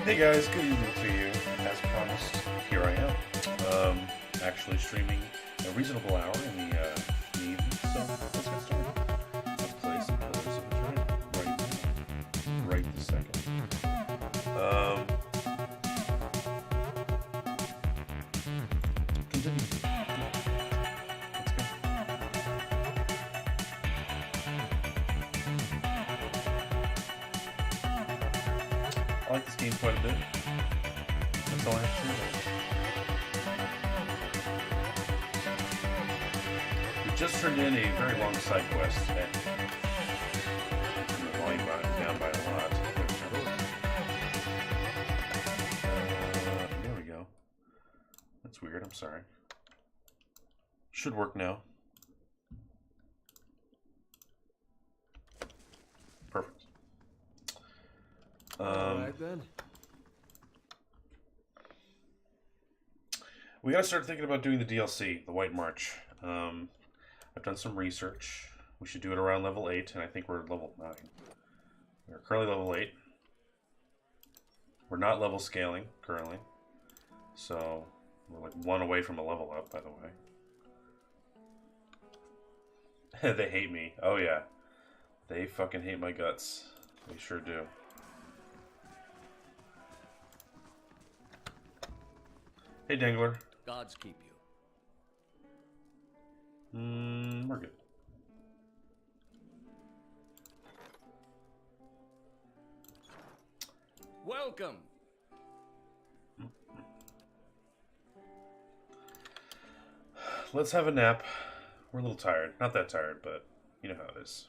Hey guys, good evening to you. As promised, here I am. Actually streaming a reasonable hour in the evening, so let's get started. I'll play some Pillars of Eternity right this second. Um, Continue. Let's go. I like this game quite a bit. That's all I have to say. We just turned in a very long side quest. And the volume down by a lot. There we go. That's weird. I'm sorry. Should work now. Perfect. Alright then. We gotta start thinking about doing the DLC, the White March. I've done some research. We should do it around level 8, and I think we're level 9. We're currently level 8. We're not level scaling, currently. So, we're like 1 away from a level up, by the way. They hate me. Oh yeah. They fucking hate my guts. They sure do. Hey, Dangler. Gods keep you. We're good. Welcome. Let's have a nap. We're a little tired. Not that tired, but you know how it is.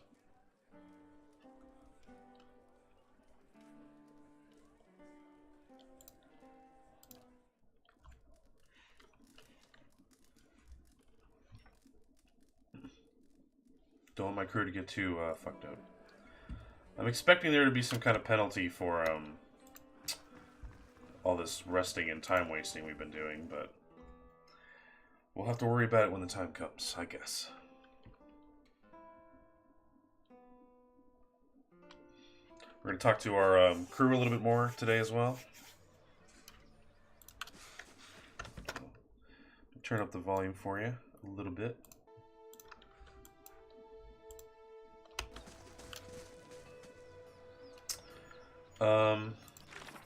Don't want my crew to get too fucked up. I'm expecting there to be some kind of penalty for all this resting and time wasting we've been doing, but we'll have to worry about it when the time comes, I guess. We're going to talk to our crew a little bit more today as well. Turn up the volume for you a little bit.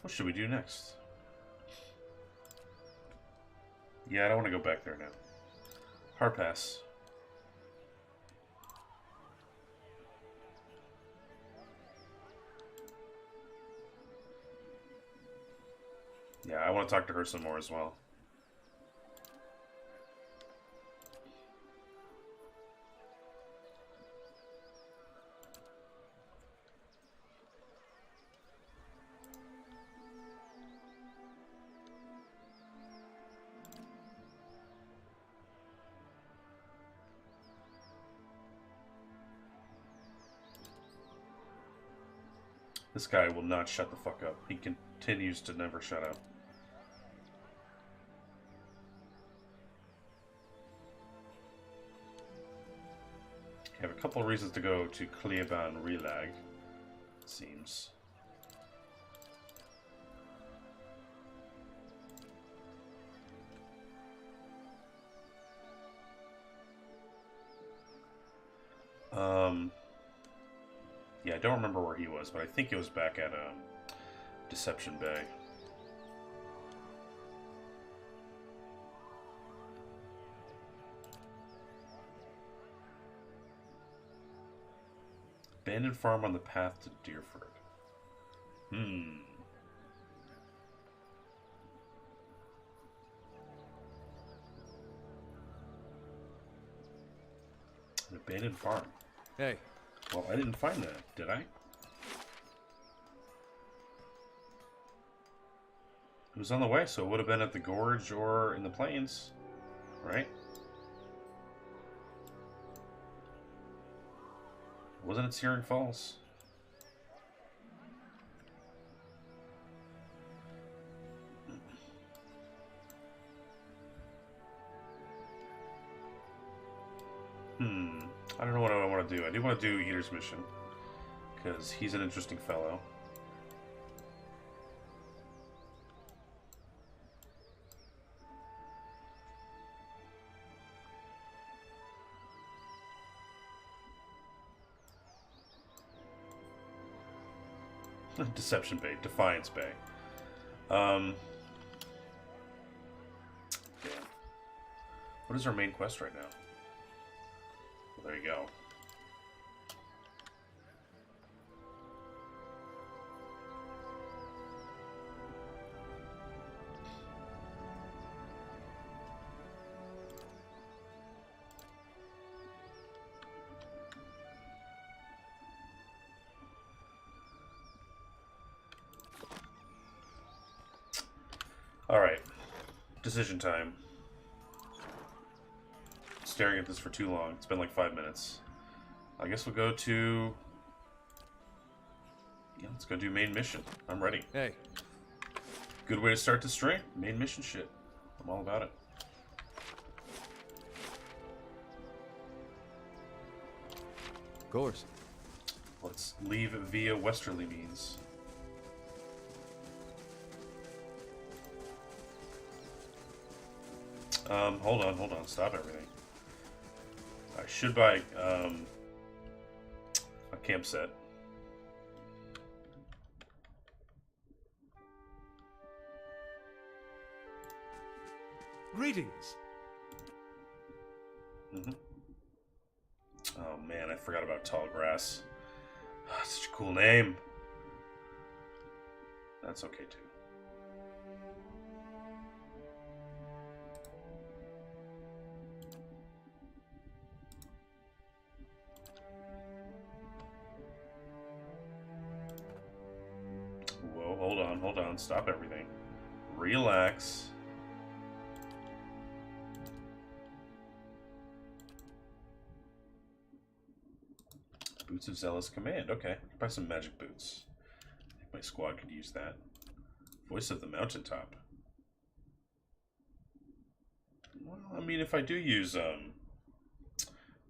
What should we do next? Yeah, I don't want to go back there now. Hard pass. Yeah, I want to talk to her some more as well. This guy will not shut the fuck up. He continues to never shut up. I have a couple of reasons to go to Cleoban Relag, it seems. Yeah, I don't remember where he was, but I think it was back at Deception Bay. Abandoned farm on the path to Deerford. An abandoned farm. Hey. Well, I didn't find that, did I? It was on the way, so it would have been at the gorge or in the plains, right? Wasn't it Searing Falls? I don't know what I want to do. I do want to do Eater's Mission, because he's an interesting fellow. Deception Bay, Defiance Bay. Yeah. What is our main quest right now? Well, there you go. Alright. Decision time. Staring at this for too long. It's been like 5 minutes. I guess we'll go to... Yeah, let's go do main mission. I'm ready. Hey. Good way to start the stream. Main mission shit. I'm all about it. Of course. Let's leave via westerly means. Hold on. Stop everything. I should buy, a camp set. Greetings. Oh man, I forgot about Tall Grass. Such a cool name. That's okay too. Whoa, hold on. Stop everything. Relax. Boots of Zealous Command. Okay, buy some magic boots. I think my squad could use that. Voice of the Mountaintop. Well, I mean, if I do use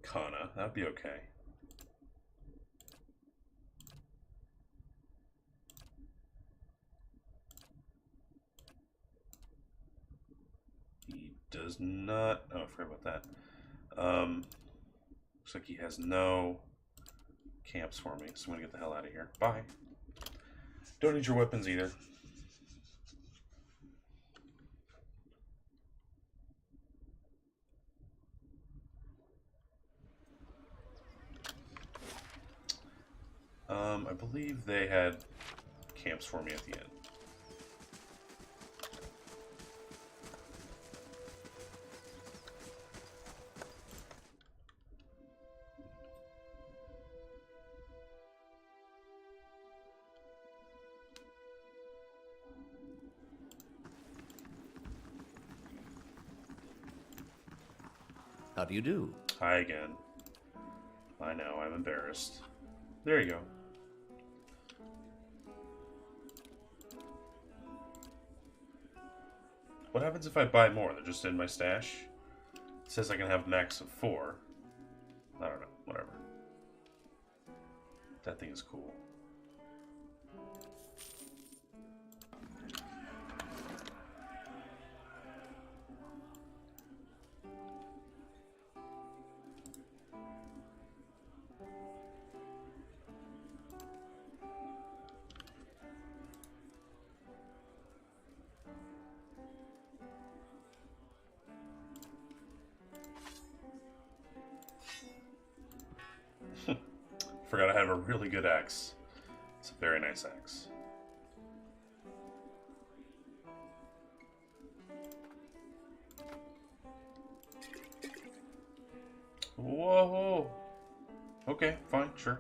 Kana, that'd be okay. He does not. Oh, I forgot about that. Looks like he has no camps for me, so I'm gonna get the hell out of here. Bye. Don't need your weapons either. I believe they had camps for me at the end. How do you do? Hi again. I know, I'm embarrassed. There you go. What happens if I buy more? They're just in my stash? It says I can have max of 4. I don't know, whatever. That thing is cool. Forgot I have a really good axe. It's a very nice axe. Whoa! Okay, fine, sure.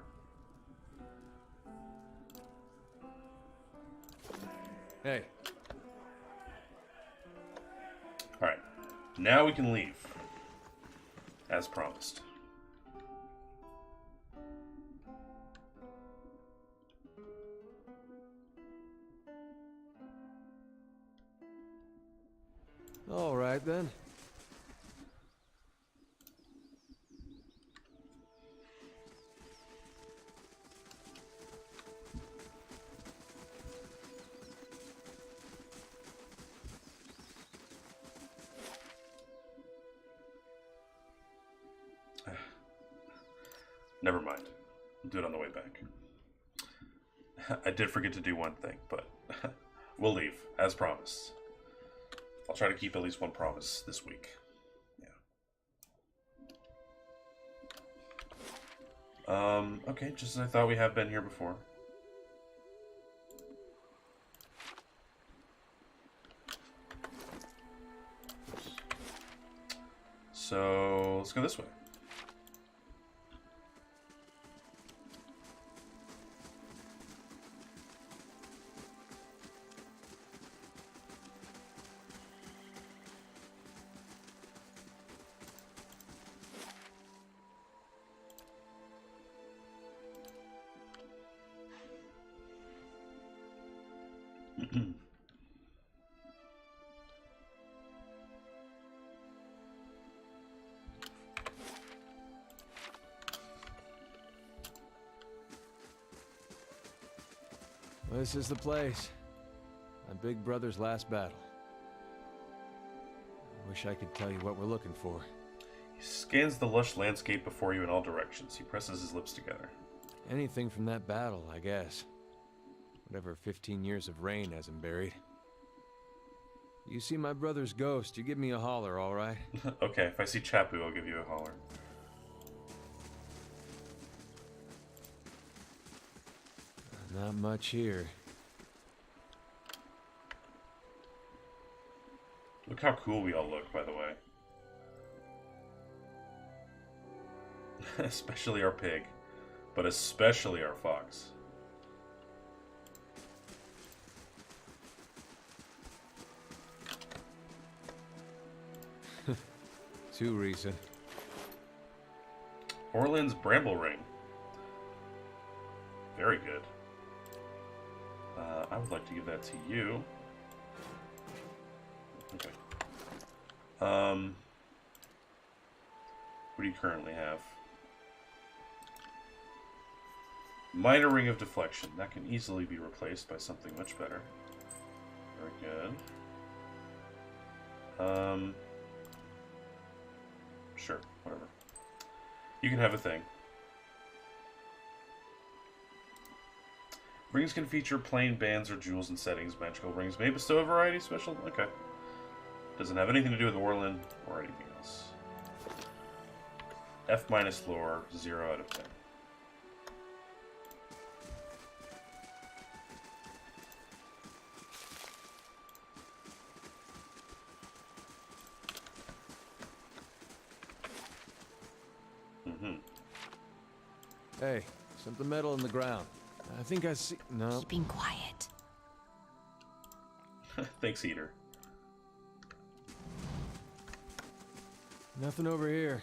Hey. Alright, now we can leave. As promised. All right then. Never mind. I'll do it on the way back. I did forget to do one thing, but we'll leave, as promised. I'll try to keep at least one promise this week. Yeah. Okay, just as I thought, we have been here before. So, let's go this way. This is the place. My big brother's last battle. I wish I could tell you what we're looking for. He scans the lush landscape before you in all directions. He presses his lips together. Anything from that battle, I guess. Whatever 15 years of rain hasn't buried. You see my brother's ghost, you give me a holler, all right? Okay, if I see Chapu, I'll give you a holler. Not much here. Look how cool we all look, by the way. Especially our pig. But especially our fox. Too recent. Orland's Bramble Ring. Very good. I would like to give that to you. Okay. What do you currently have? Minor Ring of Deflection. That can easily be replaced by something much better. Very good. Sure, whatever. You can have a thing. Rings can feature plain bands or jewels and settings. Magical rings may bestow a variety of special... Okay. Doesn't have anything to do with Orland or anything else. F- lore, 0 out of 10. Hey, something metal in the ground. I think I see... No. Keeping quiet. Thanks, Eater. Nothing over here.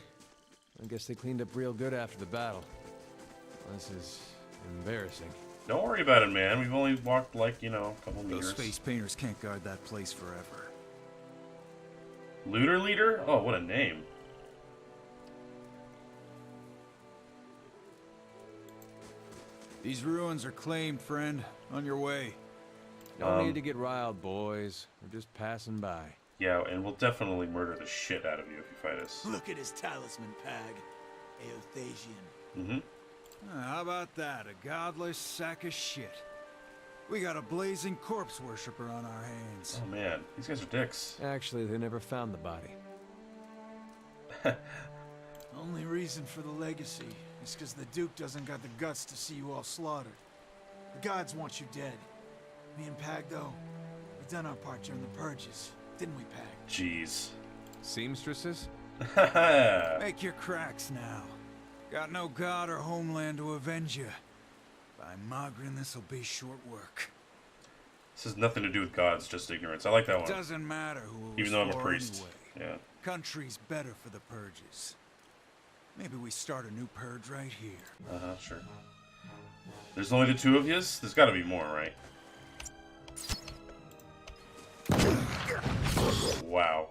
I guess they cleaned up real good after the battle. This is embarrassing. Don't worry about it, man. We've only walked, like, you know, a couple Those meters. space painters can't guard that place forever. Looter Leader? Oh, what a name. These ruins are claimed, friend. On your way. No need to get riled, boys. We're just passing by. Yeah, and we'll definitely murder the shit out of you if you fight us. Look at his talisman, Pag. Eothasian. Mm-hmm. How about that? A godless sack of shit. We got a blazing corpse worshiper on our hands. Oh, man. These guys are dicks. Actually, they never found the body. Only reason for the legacy is because the Duke doesn't got the guts to see you all slaughtered. The gods want you dead. Me and Pag, though, we done our part during the purges, didn't we, Pag? Jeez. Seamstresses? Make your cracks now. Got no god or homeland to avenge you. By Magrin, this'll be short work. This has nothing to do with gods, just ignorance. I like that one. Doesn't matter who it was Even though I'm a for priest. anyway. Yeah. Country's better for the purges. Maybe we start a new purge right here. Uh-huh, sure. There's only the two of yous? There's gotta be more, right? Wow.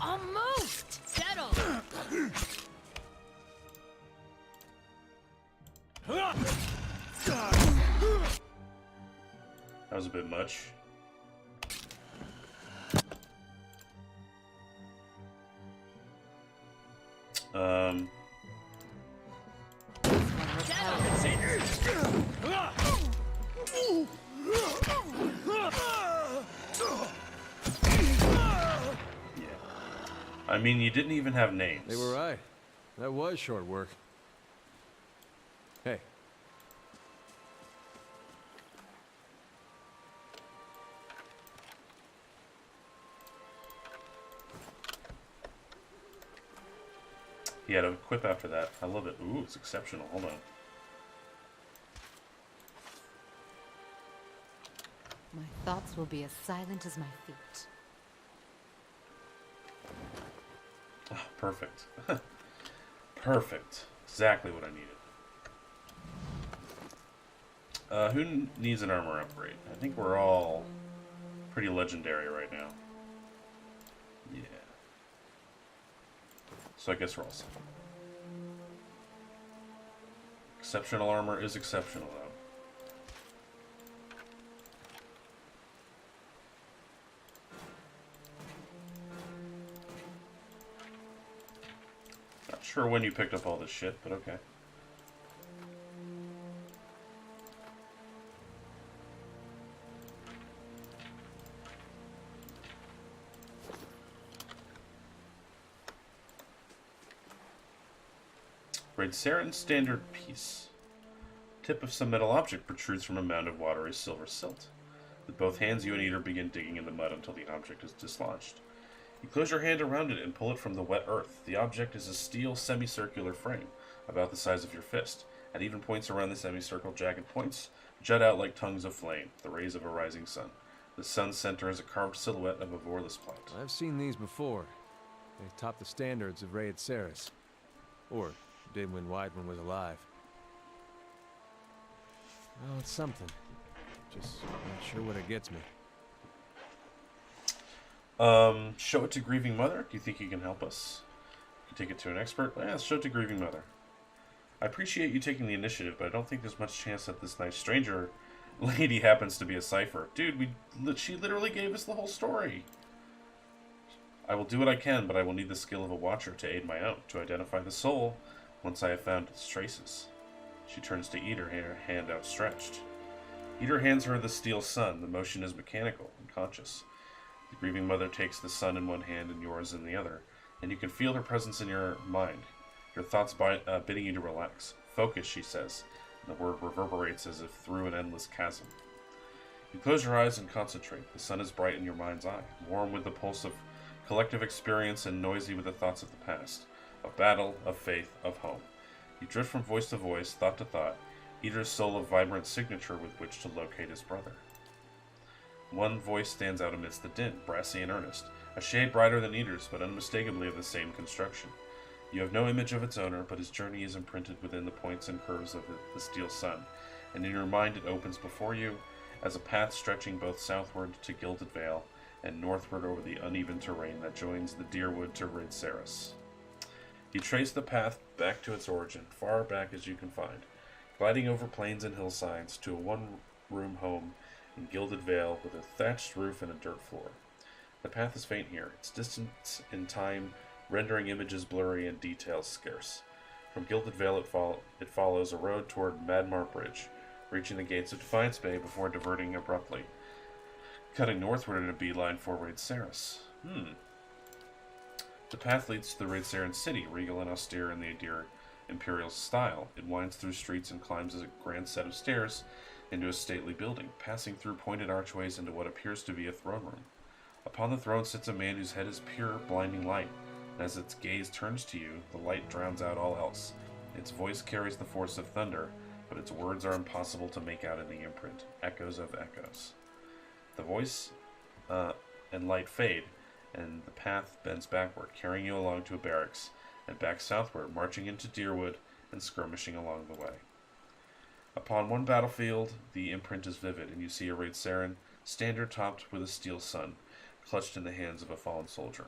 Almost! Settle! That was a bit much. I mean, you didn't even have names. They were right. That was short work. Hey. He had a quip after that. I love it. Ooh, it's exceptional. Hold on. My thoughts will be as silent as my feet. Oh, perfect. Perfect. Exactly what I needed. Who needs an armor upgrade? I think we're all pretty legendary right now. Yeah. So I guess we're all set. Exceptional armor is exceptional, though. Not sure when you picked up all this shit, but okay. Raid-Saren standard piece. Tip of some metal object protrudes from a mound of watery silver silt. With both hands, you and Eater begin digging in the mud until the object is dislodged. You close your hand around it and pull it from the wet earth. The object is a steel semicircular frame, about the size of your fist. At even points around the semicircle, jagged points jut out like tongues of flame, the rays of a rising sun. The sun's center is a carved silhouette of a Vorlus plant. I've seen these before. They top the standards of Raid Saris. Or did when Weidman was alive. Well, it's something. Just not sure what it gets me. Show it to Grieving Mother. Do you think you can help us? You can take it to an expert. Yeah, let's show it to Grieving Mother. I appreciate you taking the initiative, but I don't think there's much chance that this nice stranger lady happens to be a cipher. Dude, she literally gave us the whole story. I will do what I can, but I will need the skill of a watcher to aid my own, to identify the soul once I have found its traces. She turns to Eater, her hand outstretched. Eater hands her the steel sun. The motion is mechanical and conscious. The Grieving Mother takes the sun in one hand and yours in the other, and you can feel her presence in your mind, your thoughts bidding you to relax. Focus, she says, and the word reverberates as if through an endless chasm. You close your eyes and concentrate. The sun is bright in your mind's eye, warm with the pulse of collective experience and noisy with the thoughts of the past, of battle, of faith, of home. You drift from voice to voice, thought to thought, Eater's soul a vibrant signature with which to locate his brother. One voice stands out amidst the din, brassy and earnest, a shade brighter than Eater's, but unmistakably of the same construction. You have no image of its owner, but his journey is imprinted within the points and curves of the steel sun, and in your mind it opens before you as a path stretching both southward to Gilded Vale and northward over the uneven terrain that joins the Dyrwood to Raid Saris. You trace the path back to its origin, far back as you can find, gliding over plains and hillsides to a one-room home in Gilded Vale with a thatched roof and a dirt floor. The path is faint here, its distance in time rendering images blurry and details scarce. From Gilded Vale it follows a road toward Madmar Bridge, reaching the gates of Defiance Bay before diverting abruptly, cutting northward in a beeline for Raid Saris. The path leads to the Raid-Saren city, regal and austere in the Adir Imperial style. It winds through streets and climbs a grand set of stairs into a stately building, passing through pointed archways into what appears to be a throne room. Upon the throne sits a man whose head is pure, blinding light, and as its gaze turns to you, the light drowns out all else. Its voice carries the force of thunder, but its words are impossible to make out in the imprint, echoes of echoes. The voice and light fade, and the path bends backward, carrying you along to a barracks, and back southward, marching into Dyrwood and skirmishing along the way. Upon one battlefield, the imprint is vivid, and you see a Raid-Saren standard topped with a steel sun, clutched in the hands of a fallen soldier.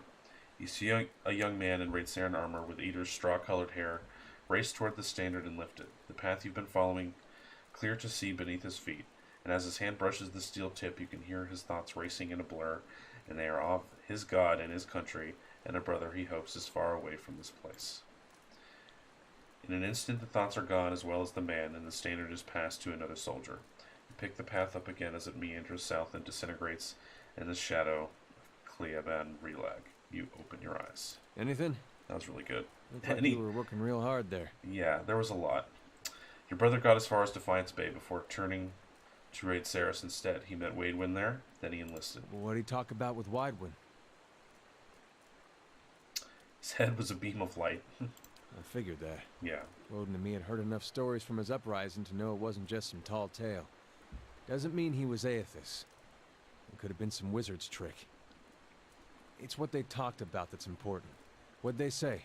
You see a young man in Raid-Saren armor with Eater's straw-colored hair race toward the standard and lift it, the path you've been following clear to see beneath his feet, and as his hand brushes the steel tip, you can hear his thoughts racing in a blur, and they are of his god and his country, and a brother he hopes is far away from this place. In an instant the thoughts are gone as well as the man, and the standard is passed to another soldier. You pick the path up again as it meanders south and disintegrates in the shadow of Cleaban Relag. you open your eyes. Anything? That was really good. Looked like Any- you were working real hard there. Yeah, there was a lot. Your brother got as far as Defiance Bay before turning to raid Saris instead. He met Waidwin there, then he enlisted. What'd he talk about with Widewin? His head was a beam of light. I figured that. Yeah. Woden and me had heard enough stories from his uprising to know it wasn't just some tall tale. Doesn't mean he was Aethys. It could have been some wizard's trick. It's what they talked about that's important. What'd they say?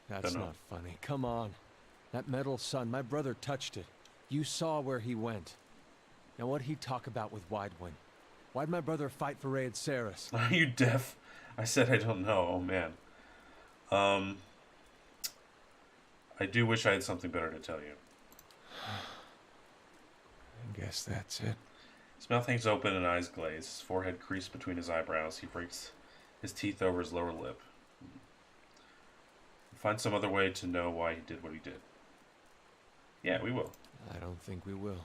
That's Dunno. not funny. Come on. That metal sun, my brother touched it. You saw where he went. Now what'd he talk about with Widewin? Why'd my brother fight for Raid Saris? Are you deaf? I said I don't know. Oh, man. I do wish I had something better to tell you. I guess that's it. His mouth hangs open and eyes glaze. His forehead creased between his eyebrows. He breaks his teeth over his lower lip. Find some other way to know why he did what he did. Yeah, we will. I don't think we will.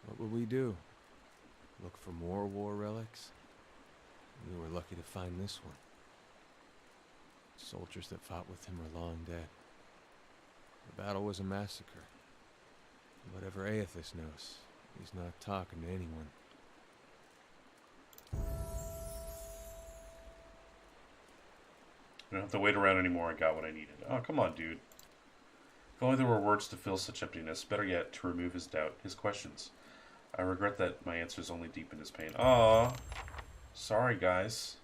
What will we do? Look for more war relics? We were lucky to find this one. Soldiers that fought with him are long dead. The battle was a massacre. Whatever Aethys knows, he's not talking to anyone. I don't have to wait around anymore. I got what I needed. Oh, come on, dude. If only there were words to fill such emptiness. Better yet, to remove his doubt, his questions. I regret that my answers only deepened his pain. Aw. Sorry, guys.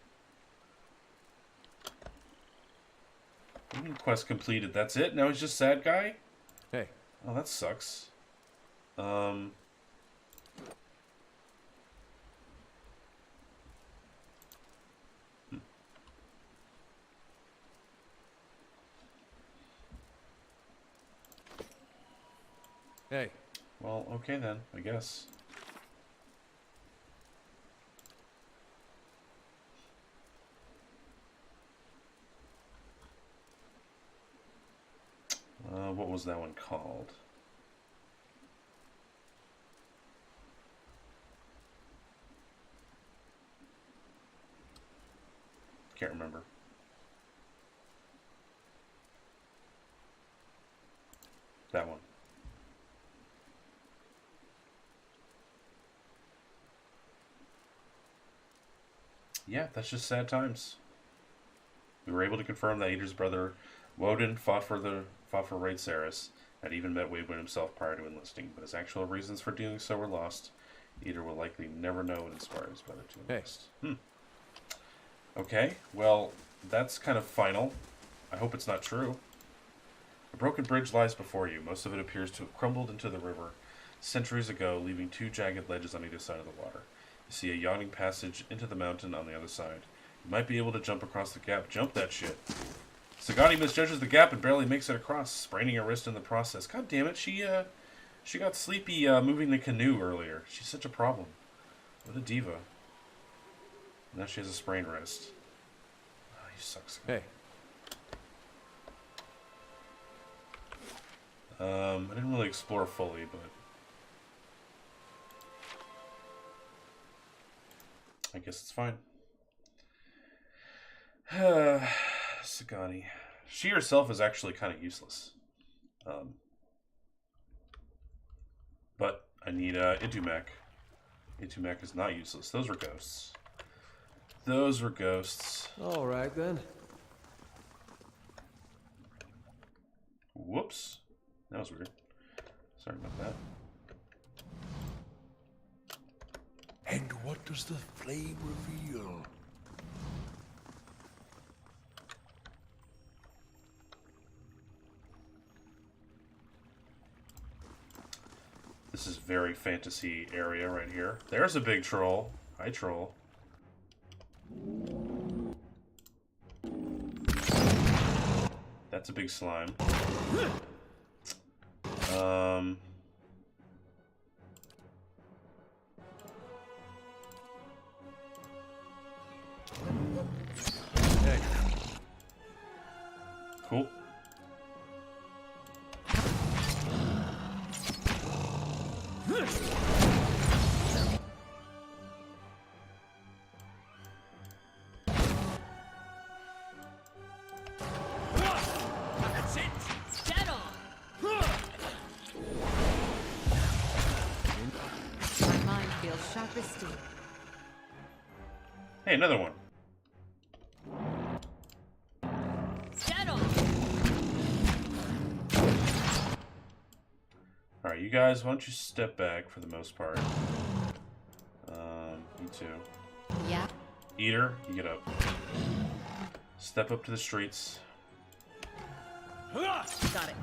What do you mean quest completed? That's it? Now he's just sad guy? Hey, Oh, that sucks. hey, Well, okay then, I guess. What was that one called? Can't remember. That one. Yeah, that's just sad times. We were able to confirm that Ader's brother Woden fought for Raid Saris, had even met Waidwin himself prior to enlisting, but his actual reasons for doing so were lost. Eder will likely never know what inspired his brother to enlist. Okay, well, that's kind of final. I hope it's not true. A broken bridge lies before you. Most of it appears to have crumbled into the river centuries ago, leaving two jagged ledges on either side of the water. You see a yawning passage into the mountain on the other side. You might be able to jump across the gap. Jump that shit. Sagani misjudges the gap and barely makes it across, spraining her wrist in the process. God damn it, she got sleepy moving the canoe earlier. She's such a problem. What a diva. Now she has a sprained wrist. Oh, you suck, Sagani. hey. I didn't really explore fully, but I guess it's fine. Sagani. She herself is actually kind of useless. But I need Itumek. Itumek is not useless. Those were ghosts. Those were ghosts. All right then. Whoops. That was weird. Sorry about that. And what does the flame reveal? This is very fantasy area right here. There's a big troll. Hi, troll. That's a big slime. Hey, Cool. Sharp as steel. Hey, another one. Settle! Alright, you guys, why don't you step back for the most part? You too. Yeah? Eater, you get up. Step up to the streets. Got it.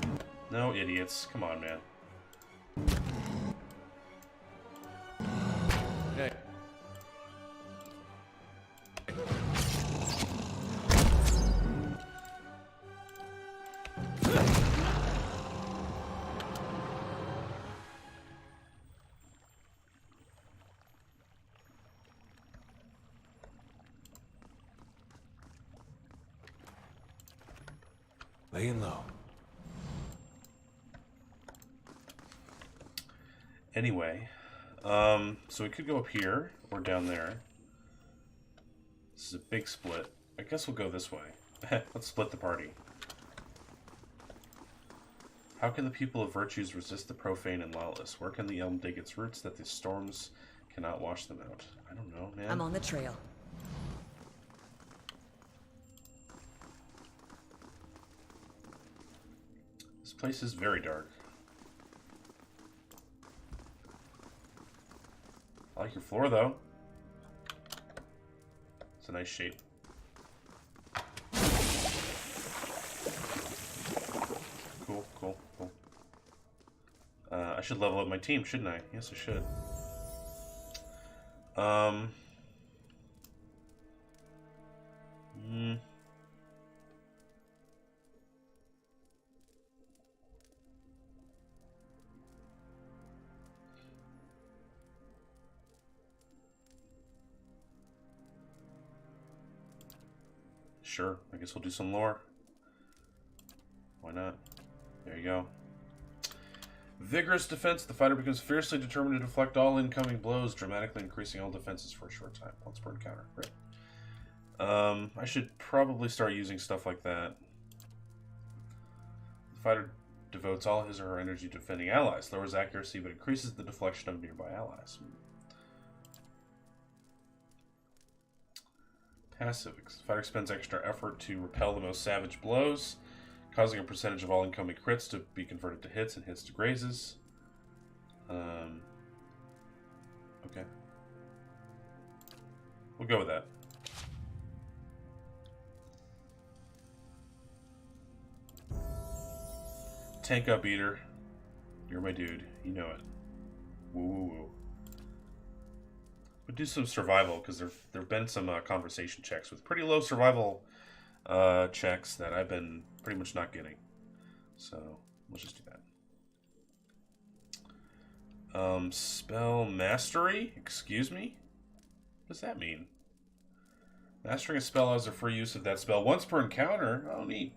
No idiots. Come on, man. Hey. Laying low. Anyway, so we could go up here or down there. This is a big split. I guess we'll go this way. Let's split the party. How can the people of virtues resist the profane and lawless? Where can the elm dig its roots that the storms cannot wash them out? I don't know, man. I'm on the trail. This place is very dark. I like your floor, though. It's a nice shape. Cool, cool, cool. I should level up my team, shouldn't I? Yes, I should. Sure, I guess we'll do some lore. Why not? There you go. Vigorous defense. The fighter becomes fiercely determined to deflect all incoming blows, dramatically increasing all defenses for a short time. Once per encounter. Great. I should probably start using stuff like that. The fighter devotes all his or her energy to defending allies. Lowers accuracy, but increases the deflection of nearby allies. Passive. The fighter expends extra effort to repel the most savage blows, causing a percentage of all incoming crits to be converted to hits and hits to grazes. Okay. We'll go with that. Tank up, Eater. You're my dude. You know it. Woo woo woo. We'll do some survival, because there have been some conversation checks with pretty low survival checks that I've been pretty much not getting. So, let's just do that. Spell mastery? Excuse me? What does that mean? Mastering a spell has a free use of that spell once per encounter? Oh, neat.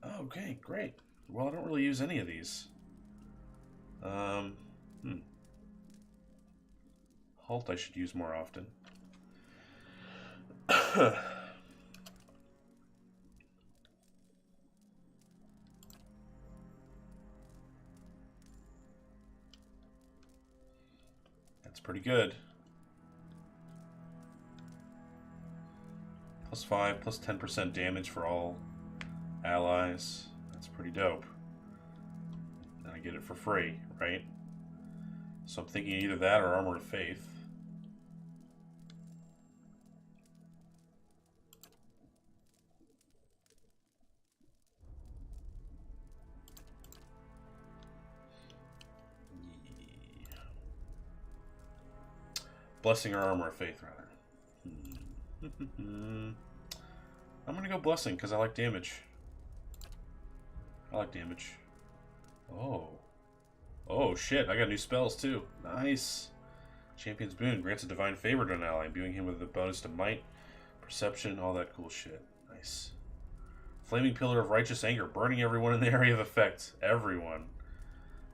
Oh, okay, great. Well, I don't really use any of these. Halt I should use more often. That's pretty good. +5, +10% damage for all allies. That's pretty dope. And I get it for free, right? So I'm thinking either that or Armor of Faith. Blessing or Armor of Faith, rather. I'm gonna go Blessing, because I like damage. I like damage. Oh. Oh, shit. I got new spells, too. Nice. Champion's Boon grants a divine favor to an ally, imbuing him with a bonus to might, perception, all that cool shit. Nice. Flaming Pillar of Righteous Anger, burning everyone in the area of effect. Everyone.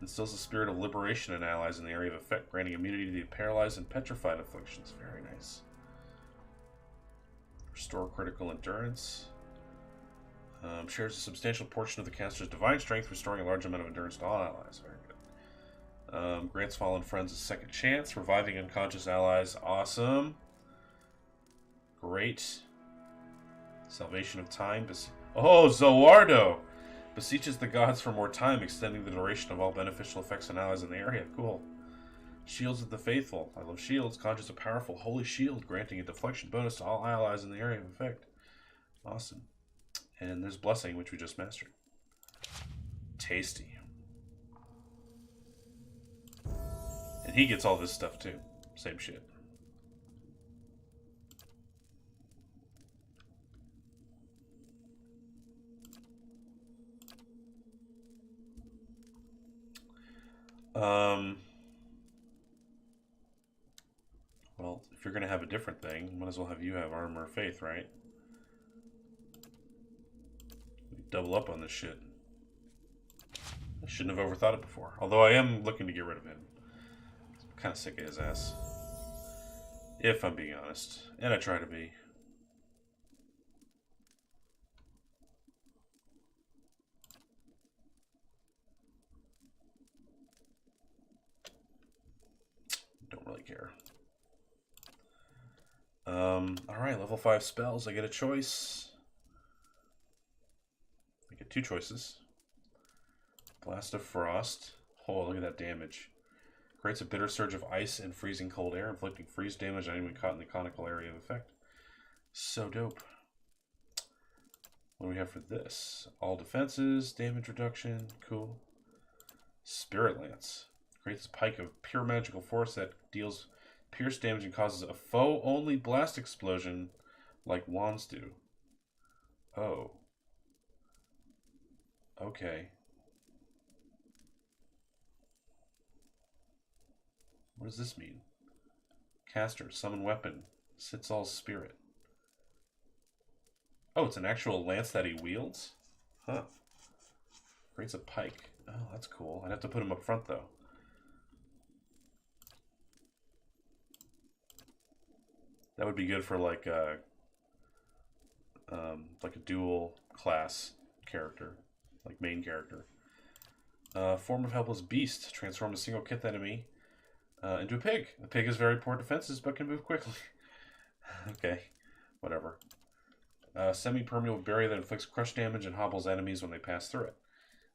Instills a spirit of liberation in allies in the area of effect, granting immunity to the paralyzed and petrified afflictions. Very nice. Restore critical endurance. Shares a substantial portion of the caster's divine strength, restoring a large amount of endurance to all allies. Very good. Grants fallen friends a second chance. Reviving unconscious allies. Awesome. Great. Salvation of time. Oh, Zoardo! Beseeches the gods for more time, extending the duration of all beneficial effects on allies in the area. Cool. Shields of the Faithful. I love shields. Conjures a powerful holy shield, granting a deflection bonus to all allies in the area of effect. Awesome. And there's Blessing, which we just mastered. Tasty. And he gets all this stuff too. Same shit. Well, if you're going to have a different thing, might as well have you have Armor of Faith, right? Double up on this shit. I shouldn't have overthought it before. Although I am looking to get rid of him. I'm kind of sick of his ass. If I'm being honest. And I try to be. Don't really care. Alright, level 5 spells. I get a choice. I get 2 choices. Blast of Frost. Oh, look at that damage. Creates a bitter surge of ice and freezing cold air, inflicting freeze damage on anyone caught in the conical area of effect. So dope. What do we have for this? All defenses, damage reduction. Cool. Spirit Lance. Creates a pike of pure magical force that deals pierce damage and causes a foe-only blast explosion like wands do. Oh. Okay. What does this mean? Caster, summon weapon, Sitzal's spirit. Oh, it's an actual lance that he wields? Huh. Creates a pike. Oh, that's cool. I'd have to put him up front, though. That would be good for like a dual class character, like main character. Form of Helpless Beast. Transform a single kith enemy into a pig. The pig has very poor defenses but can move quickly. Okay, whatever. Semi-permeable barrier that inflicts crush damage and hobbles enemies when they pass through it.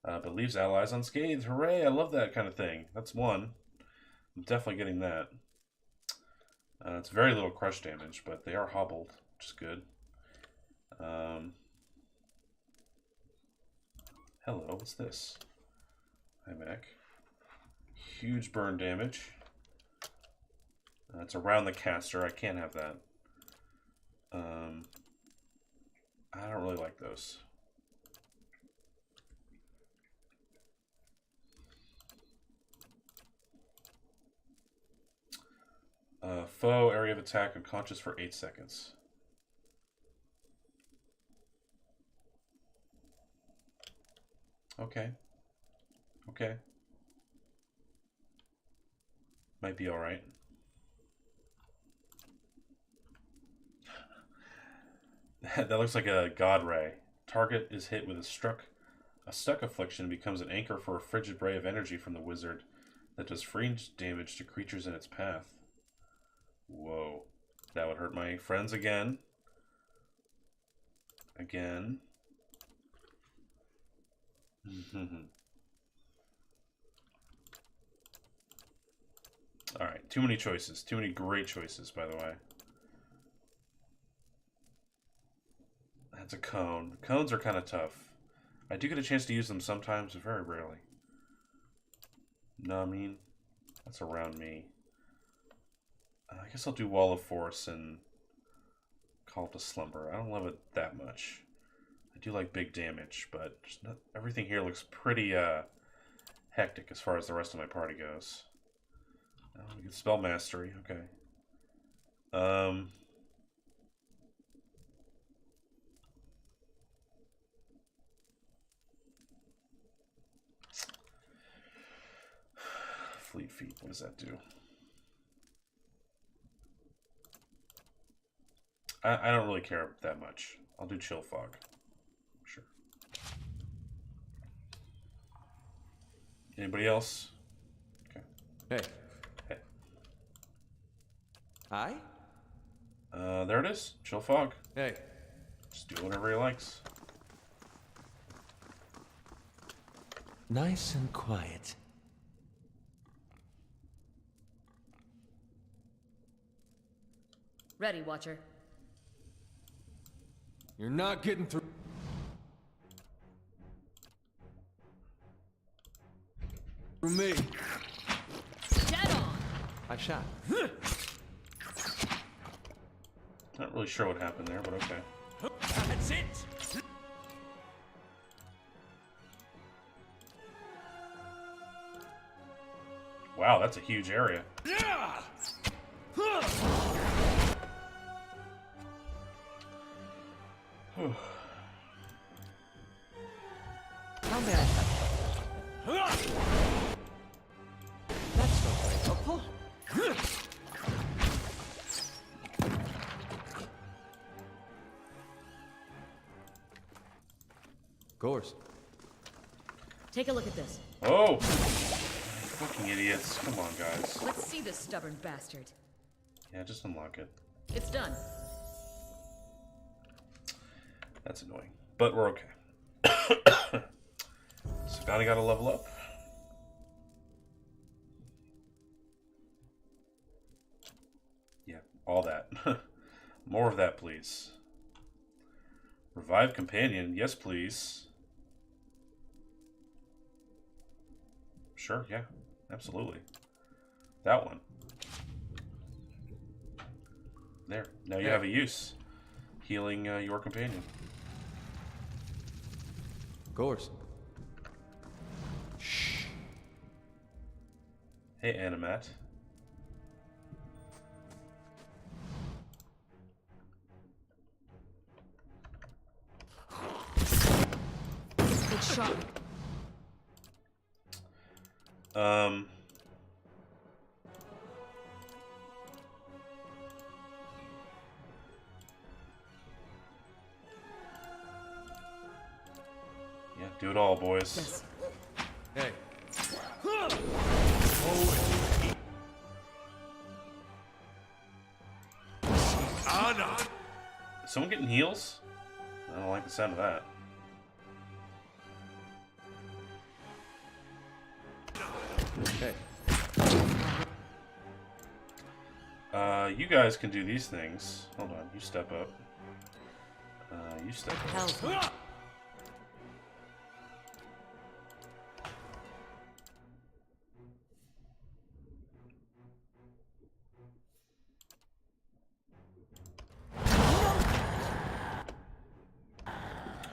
But leaves allies unscathed. Hooray, I love that kind of thing. That's one. I'm definitely getting that. It's very little crush damage, but they are hobbled, which is good. Hello, what's this? Hi, Mac. Huge burn damage. It's around the caster. I can't have that. I don't really like those. Foe, area of attack, unconscious for 8 seconds. Okay. Okay. Might be alright. That looks like a god ray. Target is hit with a stuck affliction and becomes an anchor for a frigid ray of energy from the wizard that does freeze damage to creatures in its path. Whoa. That would hurt my friends again. Again. Alright, too many choices. Too many great choices, by the way. That's a cone. Cones are kind of tough. I do get a chance to use them sometimes, but very rarely. No, I mean, that's around me. I guess I'll do Wall of Force and Call to Slumber. I don't love it that much. I do like big damage, but everything here looks pretty hectic as far as the rest of my party goes. We get Spell Mastery, okay. Fleet Feet, what does that do? I don't really care that much. I'll do Chill Fog. Sure. Anybody else? Okay. Hey. Hey. Hi? There it is. Chill fog. Hey. Just do whatever he likes. Nice and quiet. Ready, Watcher. You're not getting through. Through me. Dead on! I shot. Not really sure what happened there, but okay. That's it! Wow, that's a huge area. How may I help? That's not very helpful. Gores. Take a look at this. Oh! Fucking idiots. Come on, guys. Let's see this stubborn bastard. Yeah, just unlock it. It's done. That's annoying. But we're okay. So kinda gotta level up. Yeah, all that. More of that, please. Revive companion. Yes, please. Sure, yeah. Absolutely. That one. There. Now you have a use. Healing your companion. Gores. Hey, Animat. It shot me. Yeah, do it all, boys. Yes. Hey. Is someone getting heals? I don't like the sound of that. Hey. You guys can do these things. Hold on, you step up. You step up. Hell's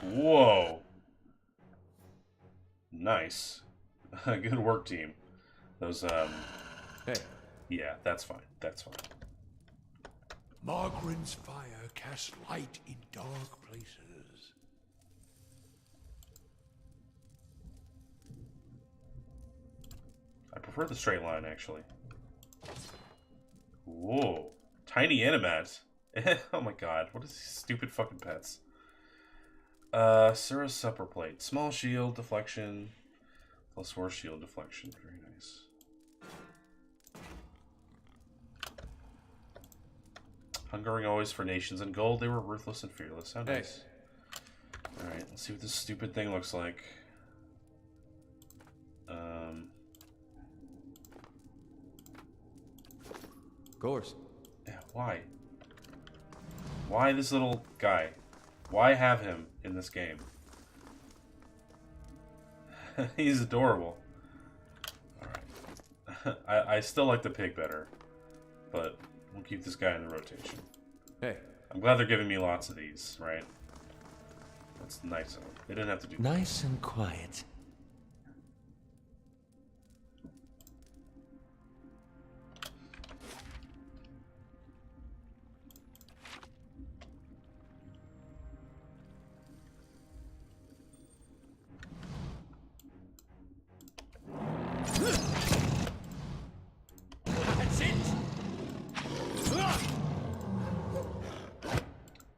Whoa. Nice. Good work, team. Those, Hey. yeah, that's fine. That's fine. Margaren's fire casts light in dark places. I prefer the straight line, actually. Whoa. Tiny Animat. Oh my god, what is these stupid fucking pets? Sura's supper plate. Small shield deflection. Plus 4 shield deflection. Very nice. Hungering always for nations and gold. They were ruthless and fearless. How nice. Alright, let's see what this stupid thing looks like. Gores. Yeah, why? Why this little guy? Why have him in this game? He's adorable. Alright. I still like the pig better. But we'll keep this guy in the rotation. Hey. I'm glad they're giving me lots of these, right? That's nice of them. They didn't have to do that. Nice and quiet.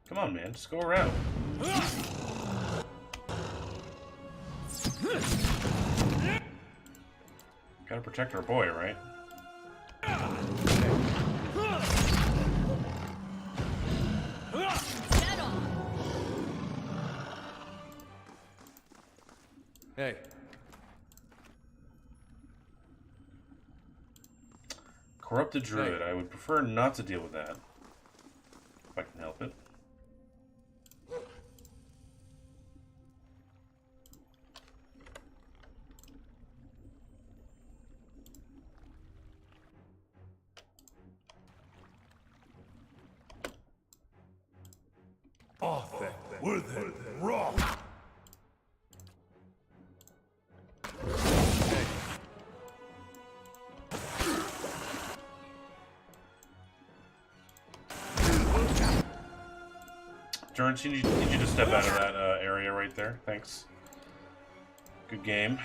Come on, man. Just go around. Gotta protect our boy, right? Hey. Corrupted druid. I would prefer not to deal with that. If I can help it. Off with it, rock! Jordan, need you to step out of that area right there. Thanks. Good game.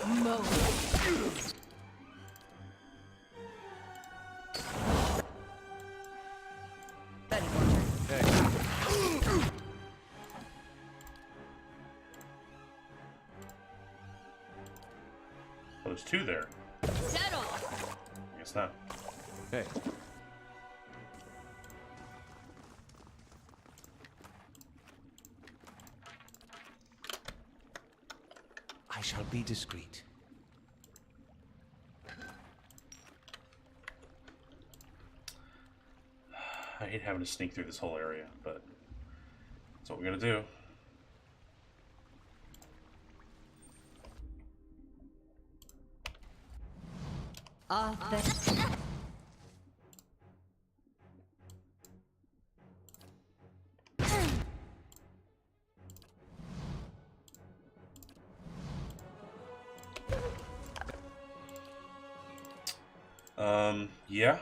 Mo. Betty Porter. Hey. Oh, there's two there. Settle. I guess not. Hey. I shall be discreet. I hate having to sneak through this whole area, but that's what we're gonna do. Yeah.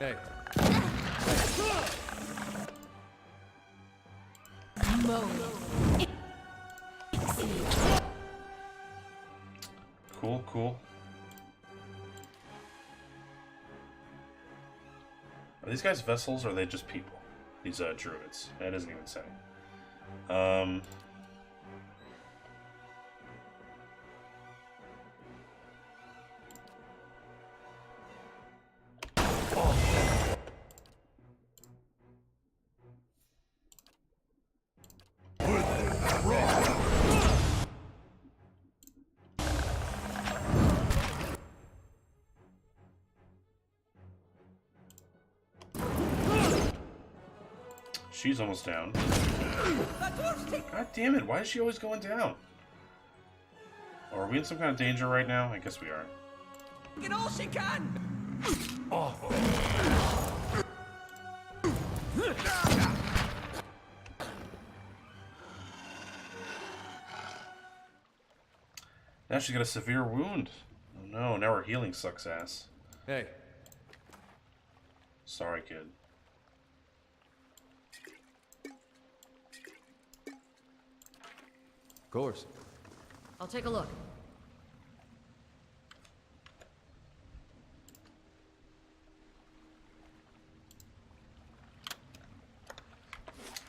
Hey. Mo. Cool, cool. Are these guys vessels or are they just people? These druids. That doesn't even say. She's almost down. God damn it, why is she always going down? Or are we in some kind of danger right now? I guess we are. Get all she can! Now she's got a severe wound. Oh no, now her healing sucks ass. Hey. Sorry, kid. Of course. I'll take a look.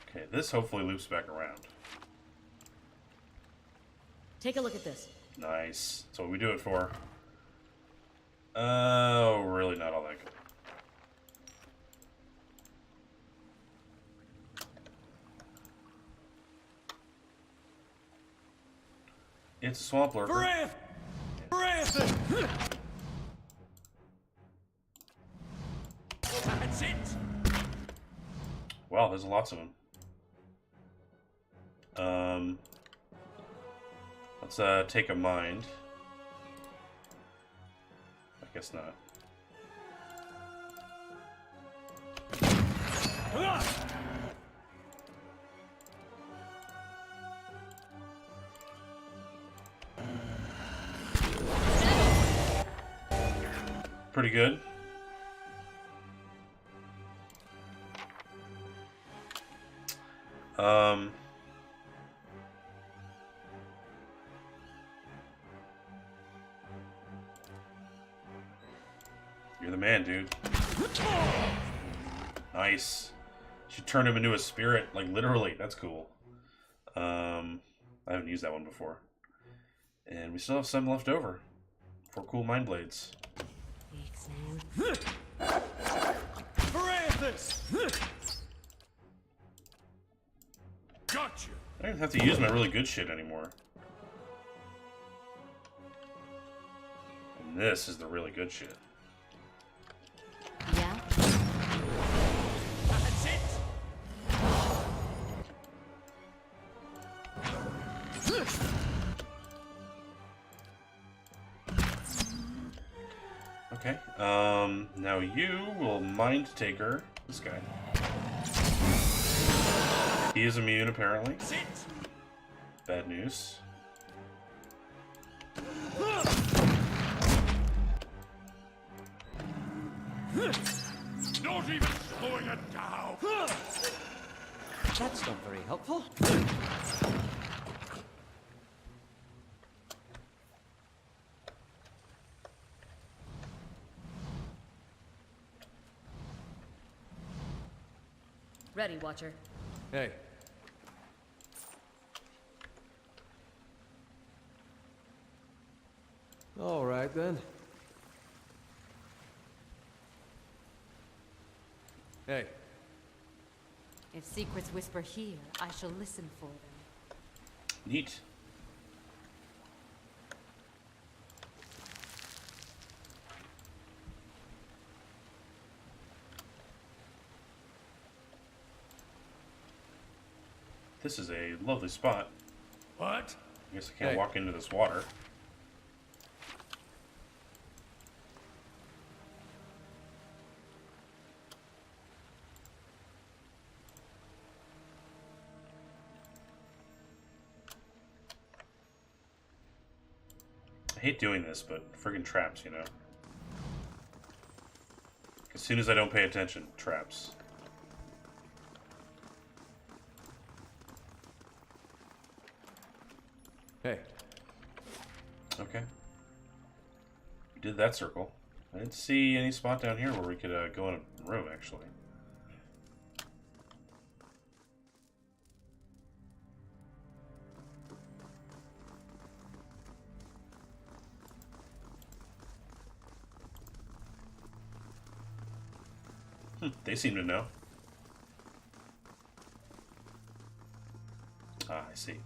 Okay, this hopefully loops back around. Take a look at this. Nice. That's what we do it for. Oh, really not all that good. It's a swamp lurker. That's it! Wow, there's lots of them. Let's take a mind. I guess not. Pretty good. You're the man, dude. Nice. She turned him into a spirit, like literally. That's cool. I haven't used that one before. And we still have some left over. 4 cool mind blades. Thanks, man. this. Gotcha. I don't even have to use my really good shit anymore. And this is the really good shit. Yeah? That's it. Okay. Now you will Mind Taker this guy. He is immune, apparently. That's it. Bad news. Not even slowing it down. That's not very helpful. Ready, Watcher. Hey. All right, then. Hey. If secrets whisper here, I shall listen for them. Neat. This is a lovely spot. What? I guess I can't Hey. walk into this water. I hate doing this, but friggin' traps, you know? As soon as I don't pay attention, traps. Hey. Okay. We did that circle. I didn't see any spot down here where we could go in a room, actually. They seem to know. Ah, I see.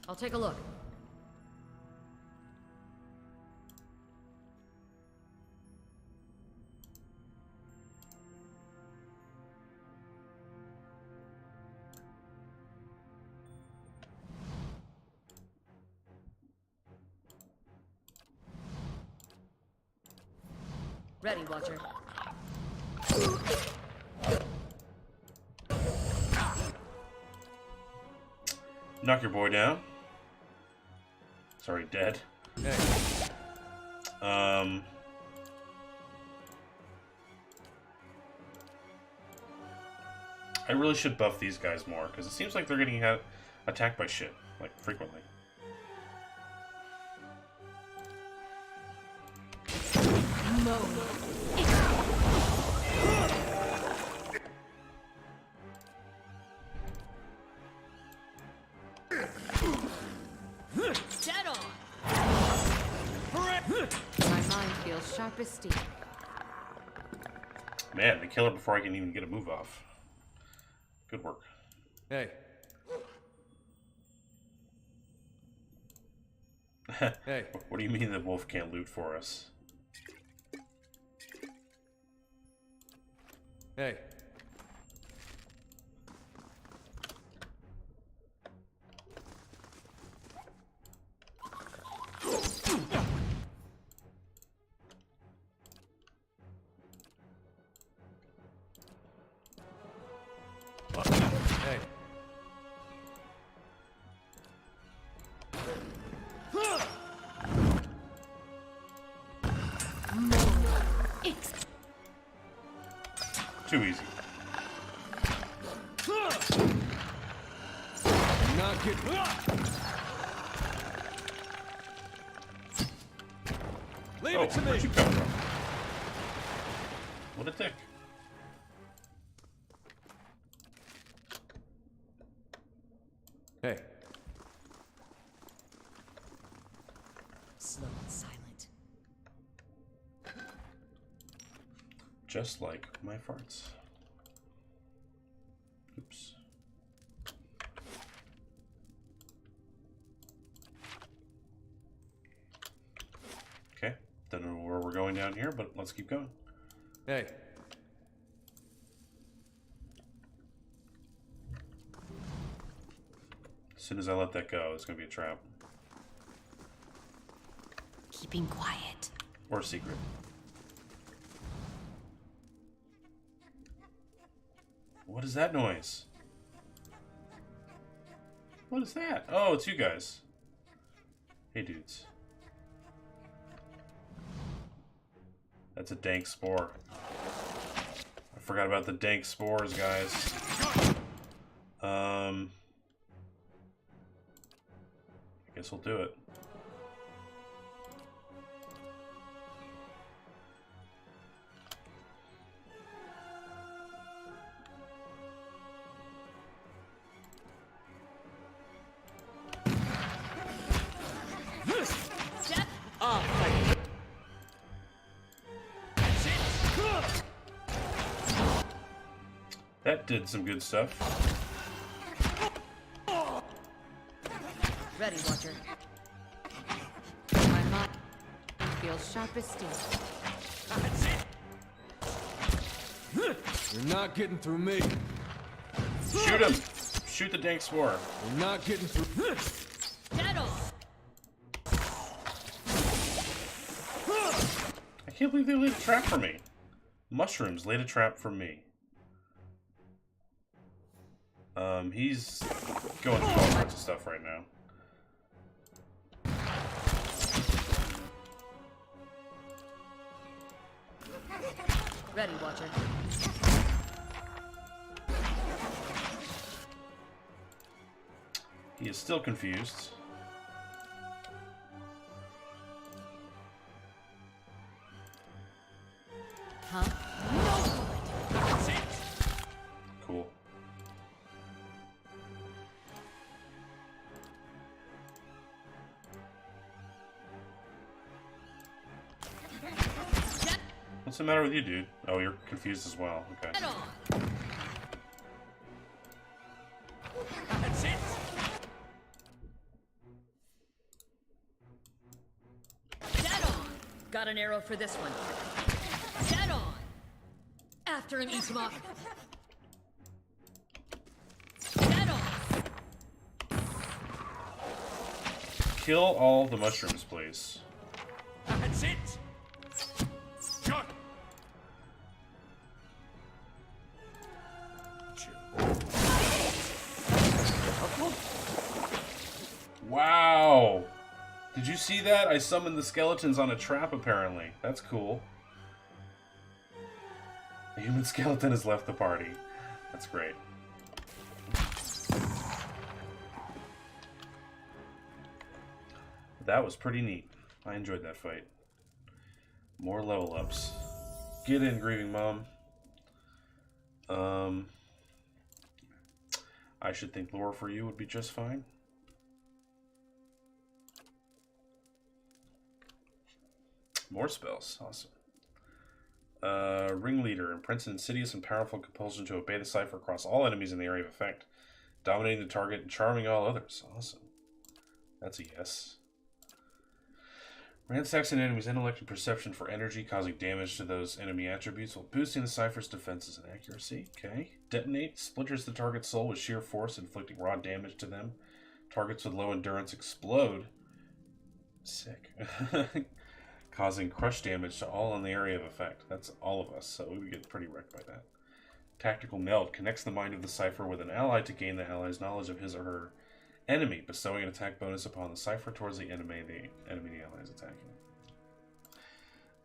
I'll take a look. Ready, Watcher. Knock your boy down. Sorry, dead. Hey. I really should buff these guys more, because it seems like they're getting attacked by shit, like, frequently. Dead on! My mind feels sharp as steel. Man, they kill her before I can even get a move off. Good work. Hey. Hey. What do you mean the wolf can't loot for us? Hey. Hey. Too easy. Not good. Leave Oh, it to where'd me. you come from? What a dick. Hey. Slow and silent. Just like my farts. Oops. Okay, don't know where we're going down here, but let's keep going. Hey, As soon as I let that go, it's gonna be a trap. Keeping quiet. Or a secret. What is that noise? What is that? Oh, it's you guys. Hey, dudes. That's a dank spore. I forgot about the dank spores, guys. I guess we'll do it. That did some good stuff. Ready, Watcher. My mind feels sharp as steel. you're not getting through me. Shoot him! Shoot the dank spore. You're not getting through. Dead on! I can't believe they laid a trap for me. Mushrooms laid a trap for me. He's going through all sorts of stuff right now. Ready, Watcher. He is still confused. Huh? Cool. What's the matter with you, dude? Oh, you're confused as well. Okay. Dead on! Dead on! Got an arrow for this one. Dead on! After him, Ismak. Dead on! Kill all the mushrooms, please. That's it. Shot. Wow! Did you see that? I summoned the skeletons on a trap, apparently. That's cool. The human skeleton has left the party. That's great. That was pretty neat. I enjoyed that fight. More level ups. Get in, Grieving Mom. I should think lore for you would be just fine. More spells. Awesome. Ringleader. Imprints an insidious and powerful compulsion to obey the cipher across all enemies in the area of effect, dominating the target and charming all others. Awesome. That's a yes. Ransacks an enemy's intellect and perception for energy, causing damage to those enemy attributes while boosting the cipher's defenses and accuracy. Okay. Detonate. Splinters the target's soul with sheer force, inflicting raw damage to them. Targets with low endurance explode. Sick. Causing crush damage to all in the area of effect. That's all of us, so we would get pretty wrecked by that. Tactical Meld. Connects the mind of the cipher with an ally to gain the ally's knowledge of his or her enemy, bestowing an attack bonus upon the cipher towards the enemy the ally is attacking.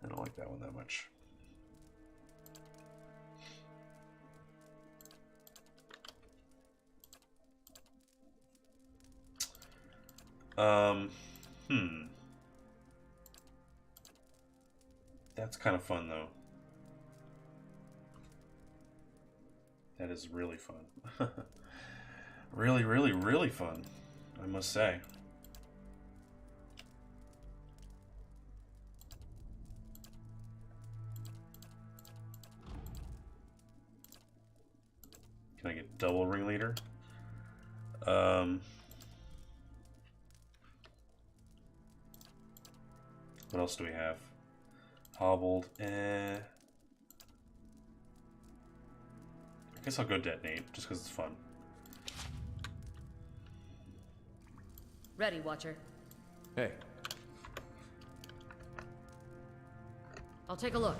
I don't like that one that much. That's kind of fun, though. That is really fun. Really, really, really fun, I must say. Can I get double ringleader? What else do we have? Hobbled. I guess I'll go detonate, just because it's fun. Ready, Watcher. Hey, I'll take a look.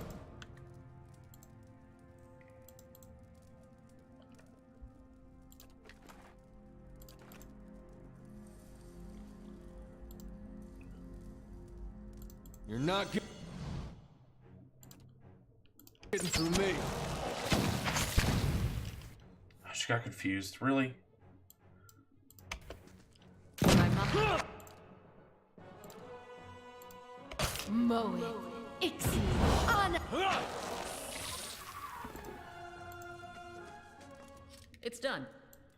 you're not getting through me. She got confused. Really? Moe, Ixi, Ana. It's done.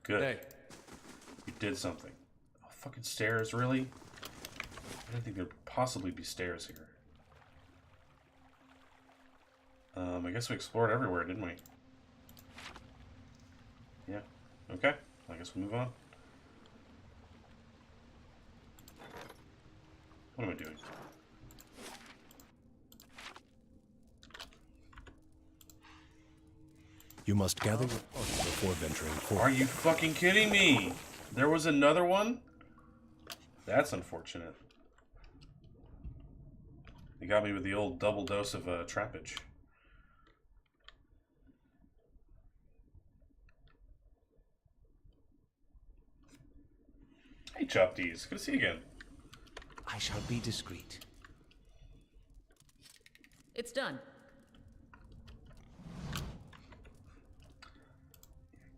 Good. Hey, You did something. Oh, fucking stairs, really? I didn't think there'd possibly be stairs here. I guess we explored everywhere, didn't we? Yeah. Okay. I guess we'll move on. What am I doing? You must gather your party before venturing forth. Are you fucking kidding me? There was another one? That's unfortunate. They got me with the old double dose of trappage. Hey, Chopties. Good to see you again. I shall be discreet. It's done.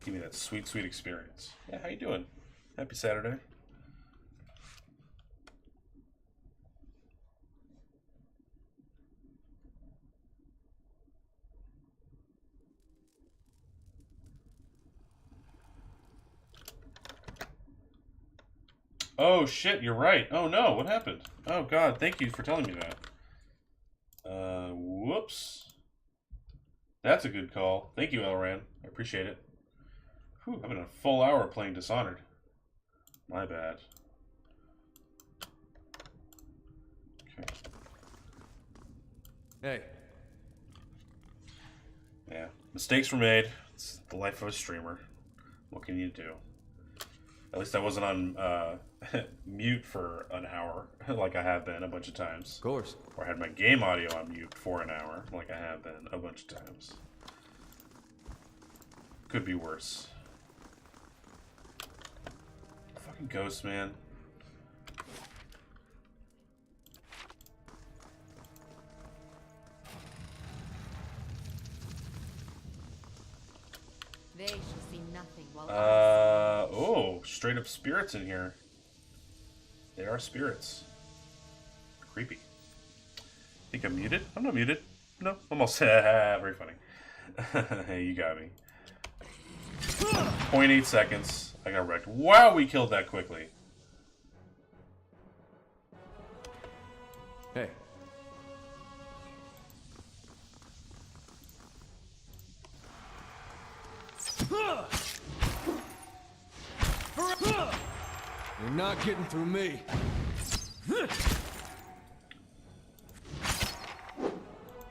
Give me that sweet, sweet experience. Yeah, how you doing? Happy Saturday. Oh shit, you're right. Oh no, what happened? Oh god, thank you for telling me that. Whoops. That's a good call. Thank you, Elran. I appreciate it. Whew, I've been a full hour playing Dishonored. My bad. Okay. hey. Yeah, mistakes were made. It's the life of a streamer. What can you do? At least I wasn't on mute for an hour, like I have been a bunch of times. Of course. Or I had my game audio on mute for an hour, like I have been a bunch of times. Could be worse. Fucking ghost, man. They shall see nothing while Oh, straight up spirits in here. They are spirits. Creepy. Think I'm muted? I'm not muted. No, almost. Very funny. Hey, you got me. 0.8 seconds. I got wrecked. Wow, we killed that quickly. Hey. You're not getting through me.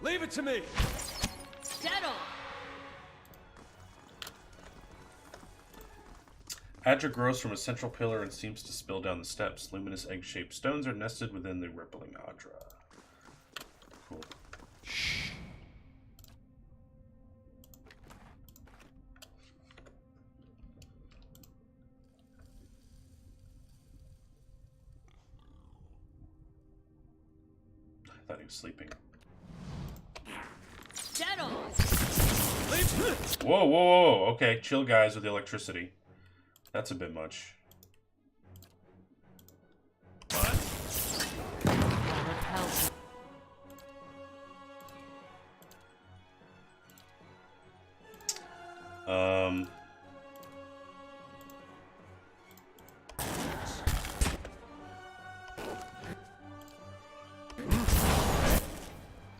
Leave it to me. Dead on. Adra grows from a central pillar and seems to spill down the steps. Luminous egg-shaped stones are nested within the rippling Adra. Cool. I thought he was sleeping. Dead on. Whoa, whoa, whoa. Okay, chill guys with the electricity. That's a bit much.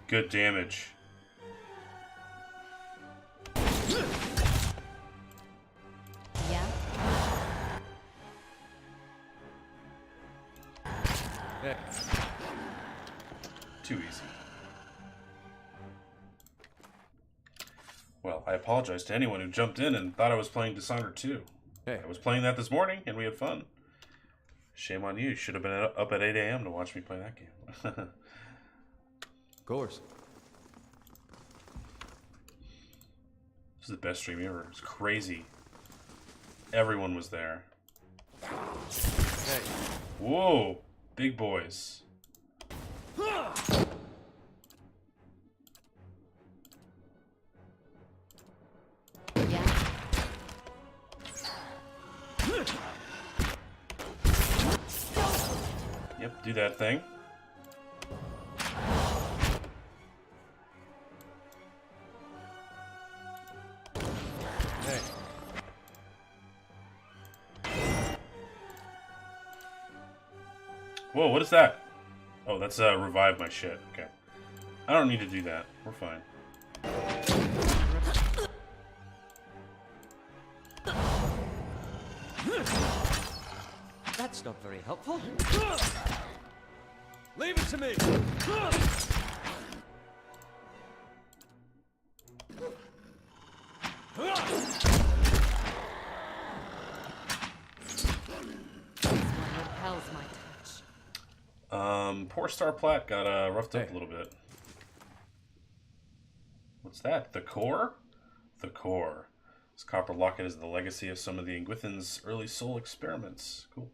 Good damage. Hey. Too easy. Well, I apologize to anyone who jumped in and thought I was playing Dishonored 2. Hey. I was playing that this morning, and we had fun. Shame on you. You should have been up at 8 a.m. to watch me play that game. Of course. This is the best stream ever. It's crazy. Everyone was there. Hey. Whoa! Big boys. Yeah. Yep, do that thing. Hey. Whoa, what is that? Oh, that's revive my shit. Okay. I don't need to do that. We're fine. That's not very helpful. Leave it to me! This one repels my touch. Poor Star Platte got roughed up a little bit. What's that? The core? The core. This copper locket is the legacy of some of the Ingwithan's early soul experiments. Cool.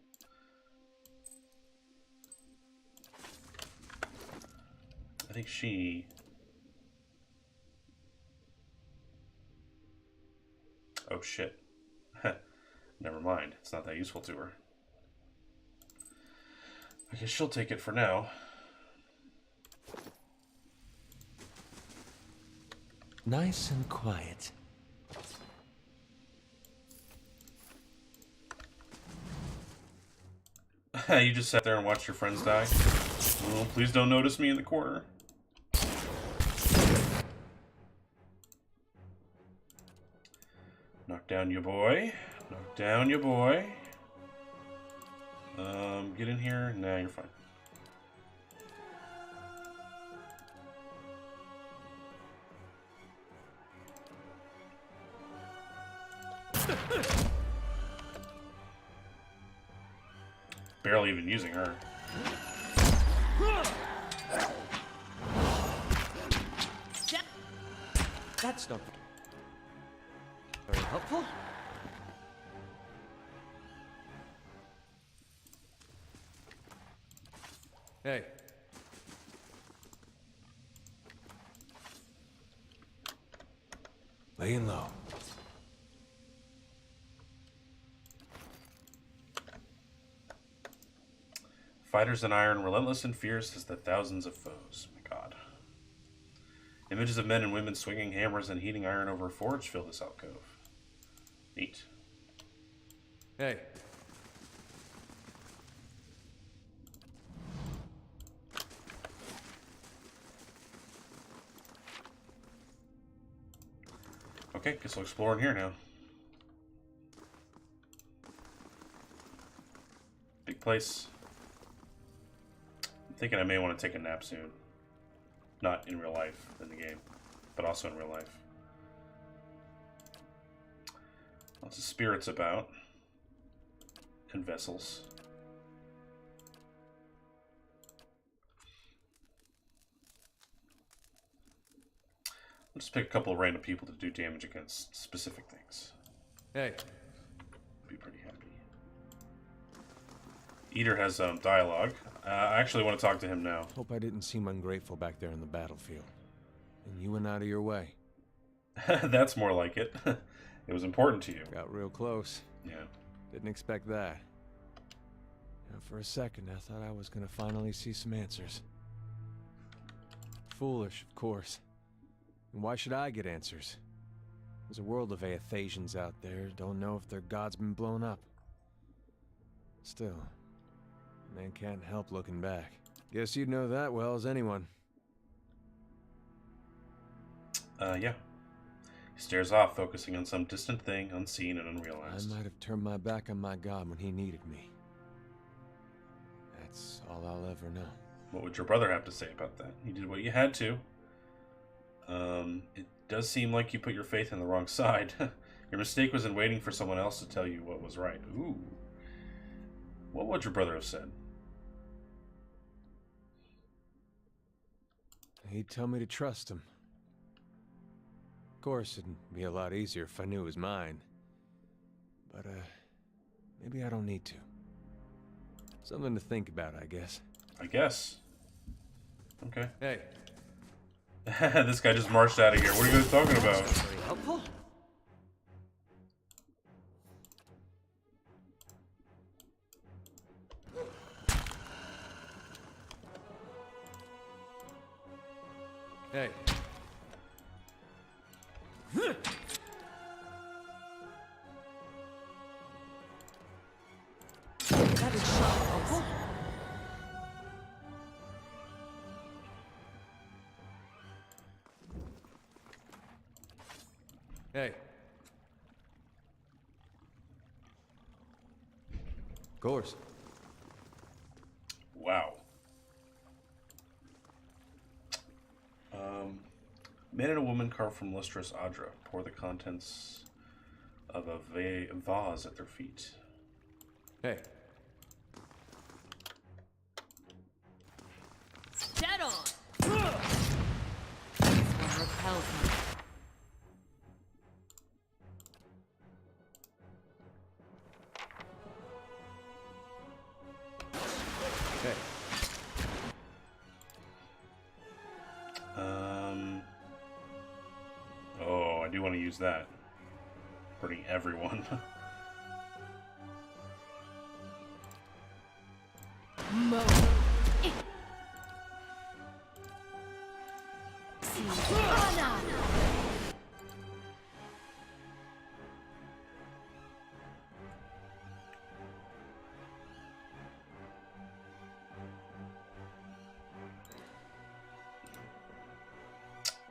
I think she... Oh shit. Never mind. It's not that useful to her. I guess she'll take it for now. Nice and quiet. You just sat there and watched your friends die? Well, please don't notice me in the corner. Knock down your boy. Knock down your boy. Get in here. Nah, you're fine. Barely even using her. That's not very helpful. Hey. Laying low. Fighters in iron, relentless and fierce as the thousands of foes. My god. Images of men and women swinging hammers and heating iron over a forge fill this alcove. Neat. Hey. Okay, guess we'll explore in here now. Big place. I'm thinking I may want to take a nap soon. Not in real life, in the game, but also in real life. Lots of spirits about. And vessels. I'll just pick a couple of random people to do damage against specific things. Hey. Be pretty happy. Eater has dialogue. I actually want to talk to him now. Hope I didn't seem ungrateful back there in the battlefield. And you went out of your way. That's more like it. It was important to you. Got real close. Yeah. Didn't expect that. Now, for a second, I thought I was gonna finally see some answers. Foolish, of course. And why should I get answers? There's a world of Aethasians out there, don't know if their god's been blown up. Still, man can't help looking back. Guess you'd know that well as anyone. Yeah. He stares off, focusing on some distant thing, unseen and I unrealized. might have turned my back on my god when he needed me. That That's all I'll ever know. What would your brother have to say about that? You did what you had to. It does seem like you put your faith in the wrong side. Your mistake was in waiting for someone else to tell you what was right. Ooh. What would your brother have said? He'd tell me to trust him. Of course, it'd be a lot easier if I knew it was mine. But, maybe I don't need to. Something to think about, I guess. I guess. Okay. Hey, This guy just marched out of here. What are you guys talking about? Very helpful. hey. That is helpful. Hey. Of course. Wow. Man and a woman carved from lustrous Adra pour the contents of a vase at their feet. Hey. Dead on! This one repels me. Hey. Oh, I do want to use that. Hurting everyone. Mo.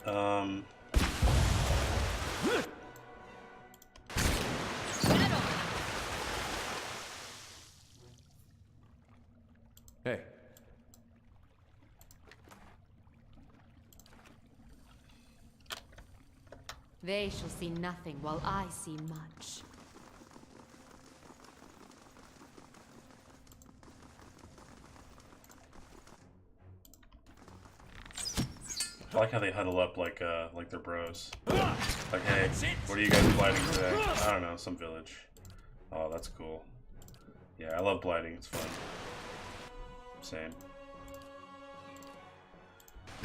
Um, Hey. They shall see nothing while I see much. I like how they huddle up like they're bros. Like, hey, what are you guys blighting today? I don't know, some village. Oh, that's cool. Yeah, I love blighting. It's fun. Same.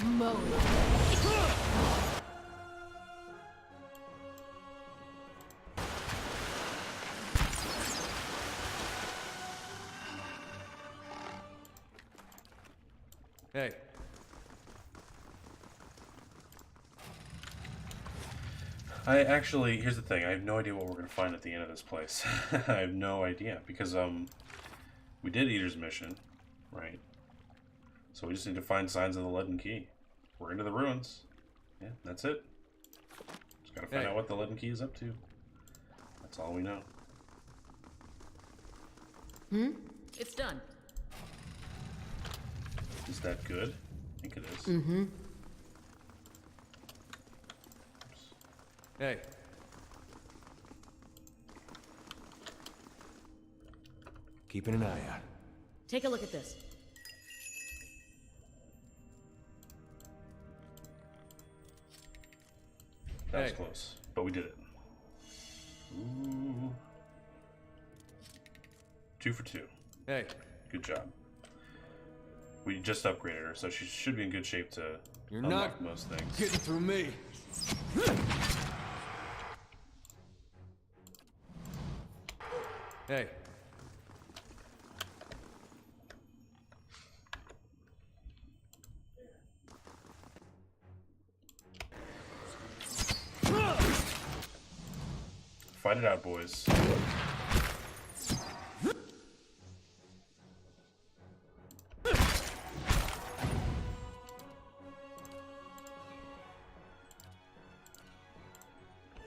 Mo. Hey. Here's the thing. I have no idea what we're gonna find at the end of this place. I have no idea because we did Eater's mission, right? So we just need to find signs of the Leaden Key. We're into the ruins. Yeah, that's it. Just gotta find out what the Leaden Key is up to. That's all we know. It's done. Is that good? I think it is. Mm-hmm. Hey. Keeping an eye out. Take a look at this. That was Hey. close, but we did it. Ooh. 2 for 2. Hey. Good job. We just upgraded her, so she should be in good shape to You're unlock not most things. getting through me. Hey. Fight it out, boys.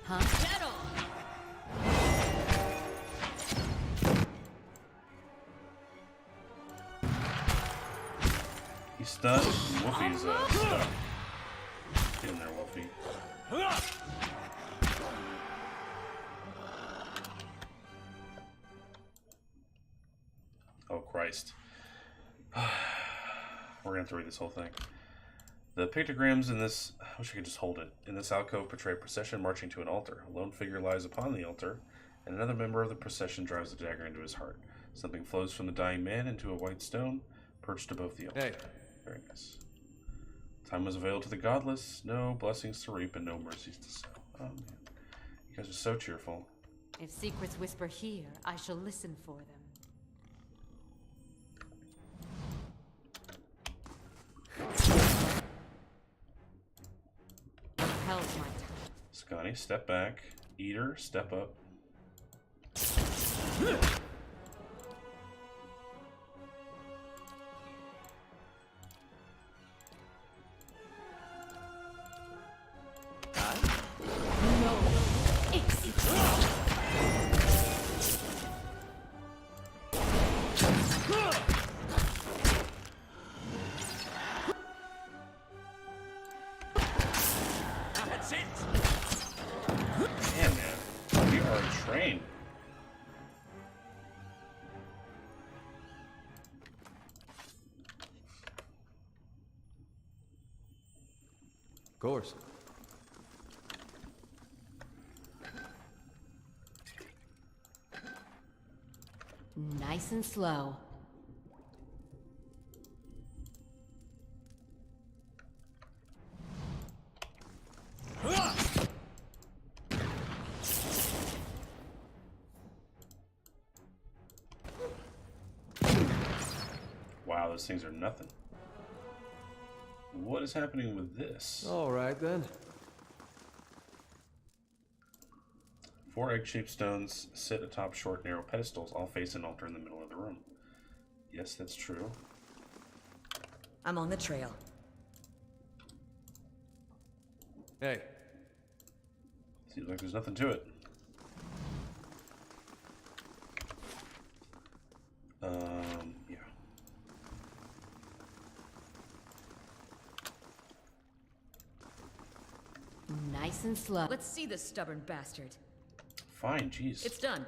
Huh? Dead on! He's stunned. Wolfie's stuck. Get in there, Wolfie. Oh, Christ. We're gonna have to read this whole thing. The pictograms in this... I wish I could just hold it. In this alcove portray a procession marching to an altar. A lone figure lies upon the altar, and another member of the procession drives a dagger into his heart. Something flows from the dying man into a white stone perched above the altar. Hey. Very nice. Time was availed to the godless. No blessings to reap and no mercies to sow. Oh, man. You guys are so cheerful. If secrets whisper here, I shall listen for them. Hell's my time. Scotty, step back. Eater, step up. Damn, man. We are trained. Of course. Nice and slow. Wow, those things are nothing. What is happening with this? All right, then. 4 egg-shaped stones sit atop short, narrow pedestals, all face an altar in the middle of the room. Yes, that's true. I'm on the trail. Hey. Seems like there's nothing to it. Yeah. Nice and slow. Let's see this stubborn bastard. Fine, jeez. It's done.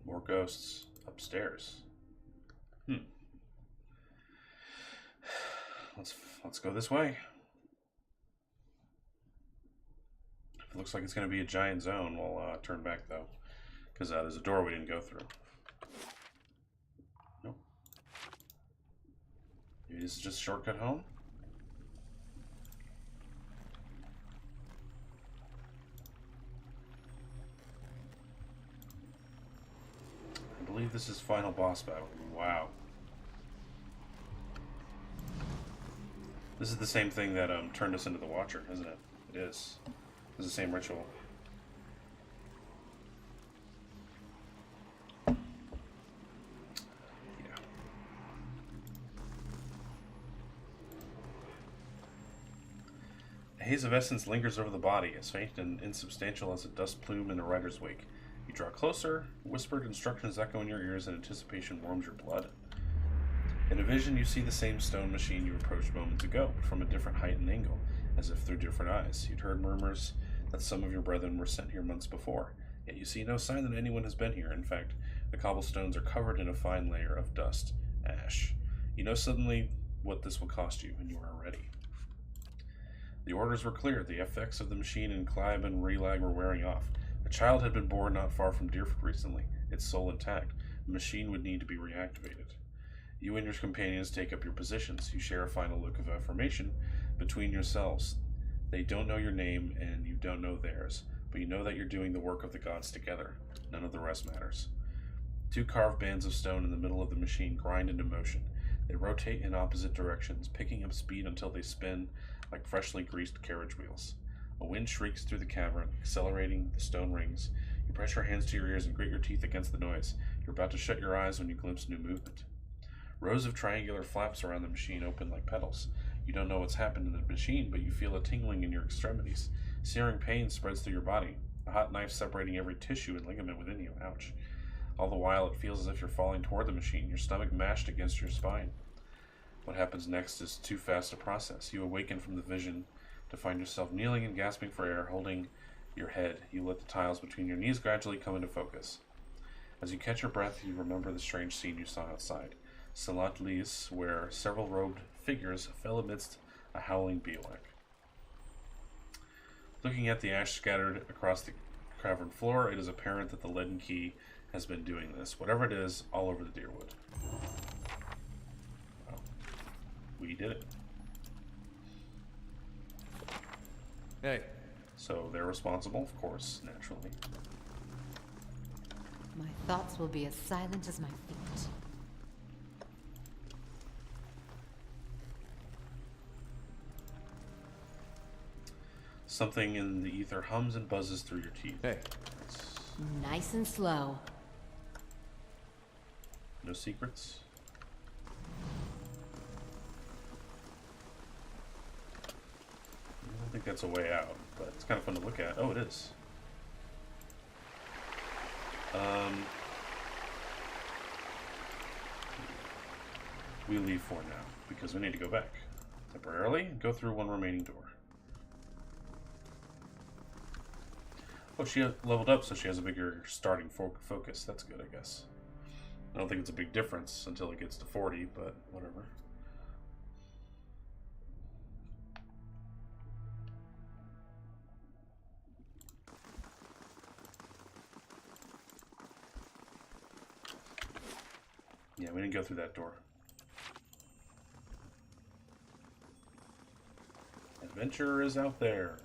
More ghosts upstairs. Let's go this way. It looks like it's going to be a giant zone. We'll turn back though, because there's a door we didn't go through. Nope. Maybe this is just a shortcut home. I believe this is final boss battle. Wow. This is the same thing that turned us into the Watcher, isn't it? It is. It's the same ritual. Yeah. A haze of essence lingers over the body, as faint and insubstantial as a dust plume in a rider's wake. You draw closer, whispered instructions echo in your ears, and anticipation warms your blood. In a vision, you see the same stone machine you approached moments ago, but from a different height and angle, as if through different eyes. You'd heard murmurs that some of your brethren were sent here months before, yet you see no sign that anyone has been here. In fact, the cobblestones are covered in a fine layer of dust, ash. You know suddenly what this will cost you, and you are ready. The orders were clear. The effects of the machine in Clive and Relag were wearing off. A child had been born not far from Deerford recently, its soul intact. The machine would need to be reactivated. You and your companions take up your positions. You share a final look of affirmation between yourselves. They don't know your name, and you don't know theirs, but you know that you're doing the work of the gods together. None of the rest matters. 2 carved bands of stone in the middle of the machine grind into motion. They rotate in opposite directions, picking up speed until they spin like freshly greased carriage wheels. A wind shrieks through the cavern, accelerating the stone rings. You press your hands to your ears and grit your teeth against the noise. You're about to shut your eyes when you glimpse new movement. Rows of triangular flaps around the machine open like petals. You don't know what's happened in the machine, but you feel a tingling in your extremities. Searing pain spreads through your body, a hot knife separating every tissue and ligament within you. Ouch. All the while, it feels as if you're falling toward the machine, your stomach mashed against your spine. What happens next is too fast to process. You awaken from the vision to find yourself kneeling and gasping for air, holding your head. You let the tiles between your knees gradually come into focus. As you catch your breath, you remember the strange scene you saw outside. Salat Lis, where several robed figures fell amidst a howling bivouac. Looking at the ash scattered across the cavern floor, it is apparent that the leaden key has been doing this, whatever it is, all over the Dyrwood. Well, we did it. Hey. So they're responsible, of course, naturally. My thoughts will be as silent as my feet. Something in the ether hums and buzzes through your teeth. Hey. Nice and slow. No secrets? I don't think that's a way out, but it's kind of fun to look at. Oh, it is. We leave for now, because we need to go back. Temporarily, and go through one remaining door. Oh, she leveled up, so she has a bigger starting focus. That's good, I guess. I don't think it's a big difference until it gets to 40, but whatever. Yeah, we didn't go through that door. Adventure is out there.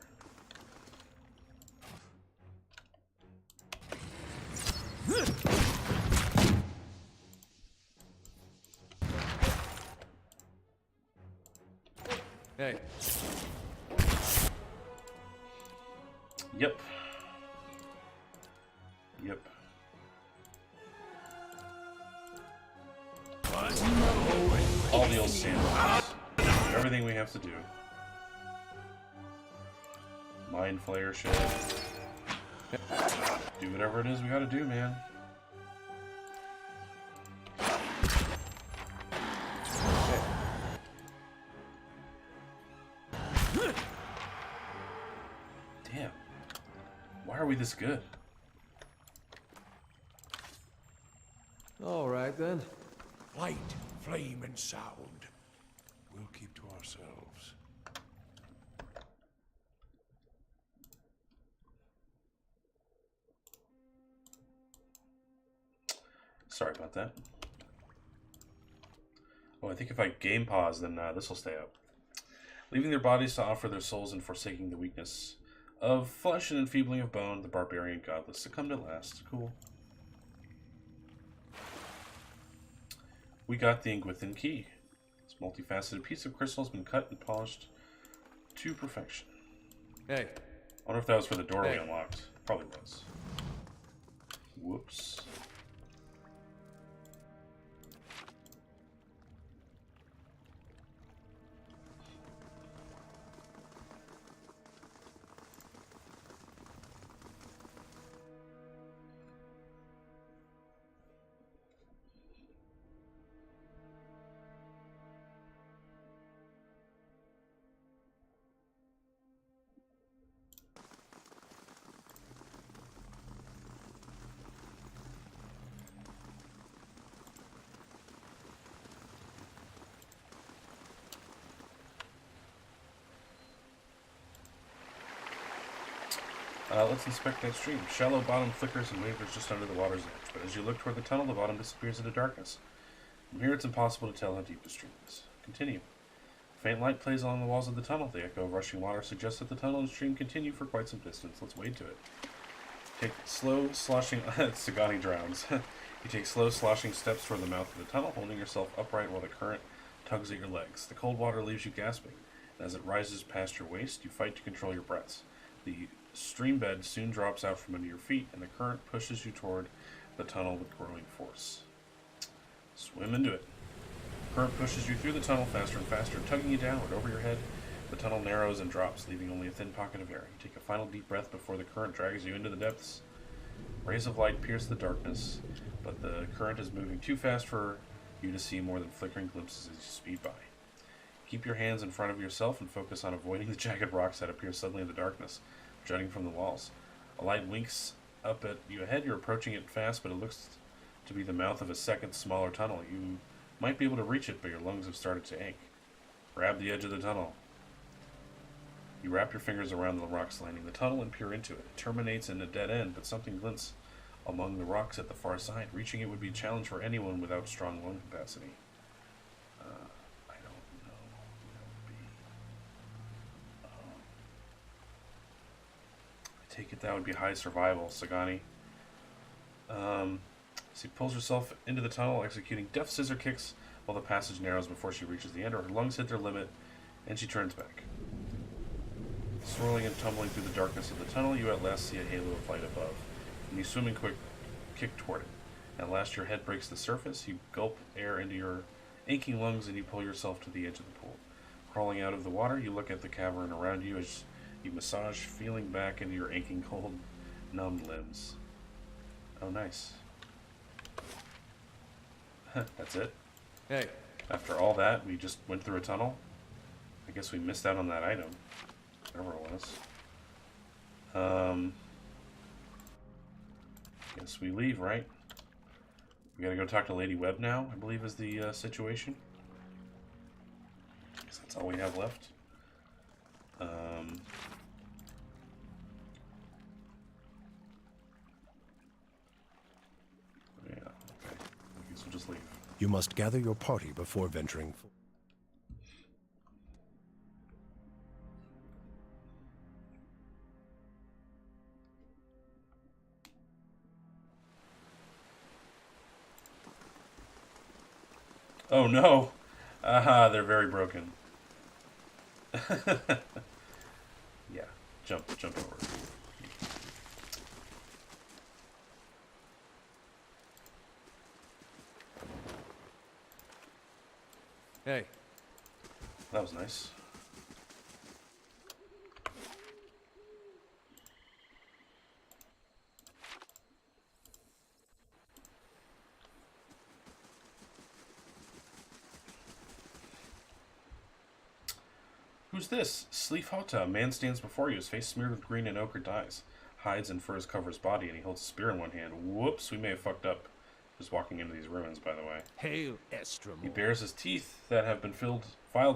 Hey. Yep. Yep. All the old sandbox. Everything we have to do. Mind flayer shit. Do whatever it is we gotta do, man. Damn. Why are we this good? All right, then. Light, flame, and sound. We'll keep to ourselves. Sorry about that. Oh, I think if I game pause, then this will stay up. Leaving their bodies to offer their souls and forsaking the weakness of flesh and enfeebling of bone, the barbarian godless succumbed at last. Cool. We got the Ingwithin key. This multifaceted piece of crystal has been cut and polished to perfection. Hey. I wonder if that was for the door we unlocked. Probably was. Whoops. Let's inspect that stream. Shallow bottom flickers and wavers just under the water's edge, but as you look toward the tunnel, the bottom disappears into darkness. From here, it's impossible to tell how deep the stream is. Continue. Faint light plays along the walls of the tunnel. The echo of rushing water suggests that the tunnel and stream continue for quite some distance. Let's wade to it. Take slow, sloshing... Sagani drowns. You take slow, sloshing steps toward the mouth of the tunnel, holding yourself upright while the current tugs at your legs. The cold water leaves you gasping, and as it rises past your waist, you fight to control your breaths. The stream bed soon drops out from under your feet, and the current pushes you toward the tunnel with growing force. Swim into it. The current pushes you through the tunnel faster and faster, tugging you downward over your head. The tunnel narrows and drops, leaving only a thin pocket of air. You take a final deep breath before the current drags you into the depths. Rays of light pierce the darkness, but the current is moving too fast for you to see more than flickering glimpses as you speed by. Keep your hands in front of yourself and focus on avoiding the jagged rocks that appear suddenly in the darkness, jutting from the walls. A light winks up at you ahead. You're approaching it fast, but it looks to be the mouth of a second, smaller tunnel. You might be able to reach it, but your lungs have started to ache. Grab the edge of the tunnel. You wrap your fingers around the rocks lining the tunnel and peer into it. It terminates in a dead end, but something glints among the rocks at the far side. Reaching it would be a challenge for anyone without strong lung capacity. I don't know who that would be. I take it that would be high survival, Sagani. She pulls herself into the tunnel, executing deft scissor kicks while the passage narrows before she reaches the end. Her lungs hit their limit, and she turns back. Swirling and tumbling through the darkness of the tunnel, you at last see a halo of light above, and you swim and kick toward it. At last your head breaks the surface, you gulp air into your aching lungs, and you pull yourself to the edge of the pool. Crawling out of the water, you look at the cavern around you as you massage, feeling back into your aching, cold, numb limbs. Oh, nice. That's it. Hey. After all that, we just went through a tunnel. I guess we missed out on that item. Whatever it was. Guess we leave, right? We gotta go talk to Lady Webb now, I believe is the situation. Guess that's all we have left. Yeah, okay. I guess we'll just leave. You must gather your party before venturing. Oh no! Aha, they're very broken. Yeah, jump over. Hey. That was nice. Who's this? Sleef Hota. A man stands before you, his face smeared with green and ochre dyes. Hides and furs cover his body, and he holds a spear in one hand. Whoops, we may have fucked up. Just walking into these ruins, by the way. Hail, Estramor. He bares his teeth that have been filed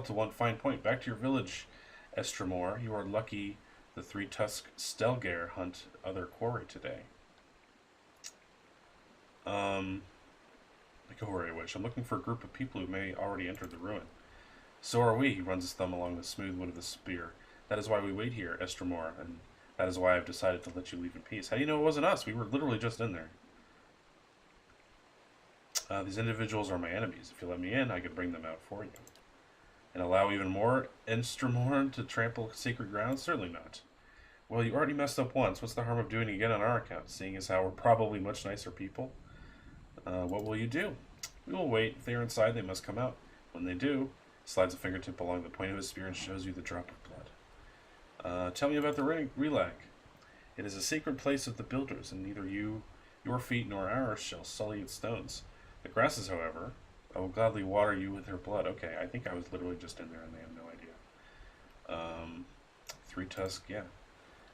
to one fine point. Back to your village, Estramor. You are lucky the three-tusked Stelgare hunt other quarry today. Like a warrior wish. I'm looking for a group of people who may already entered the ruin. So are we. He runs his thumb along the smooth wood of the spear. That is why we wait here, Estramor, and that is why I've decided to let you leave in peace. How do you know it wasn't us? We were literally just in there. These individuals are my enemies. If you let me in, I could bring them out for you. And allow even more Estramor to trample sacred ground? Certainly not. Well, you already messed up once. What's the harm of doing it again on our account, seeing as how we're probably much nicer people? What will you do? We will wait. If they are inside, they must come out. When they do, he slides a fingertip along the point of his spear and shows you the drop of blood. Tell me about the Relag. It is a sacred place of the builders, and neither your feet nor ours shall sully its stones. The grasses, however, I will gladly water you with their blood. Okay, I think I was literally just in there and they have no idea. Three Tusk, yeah.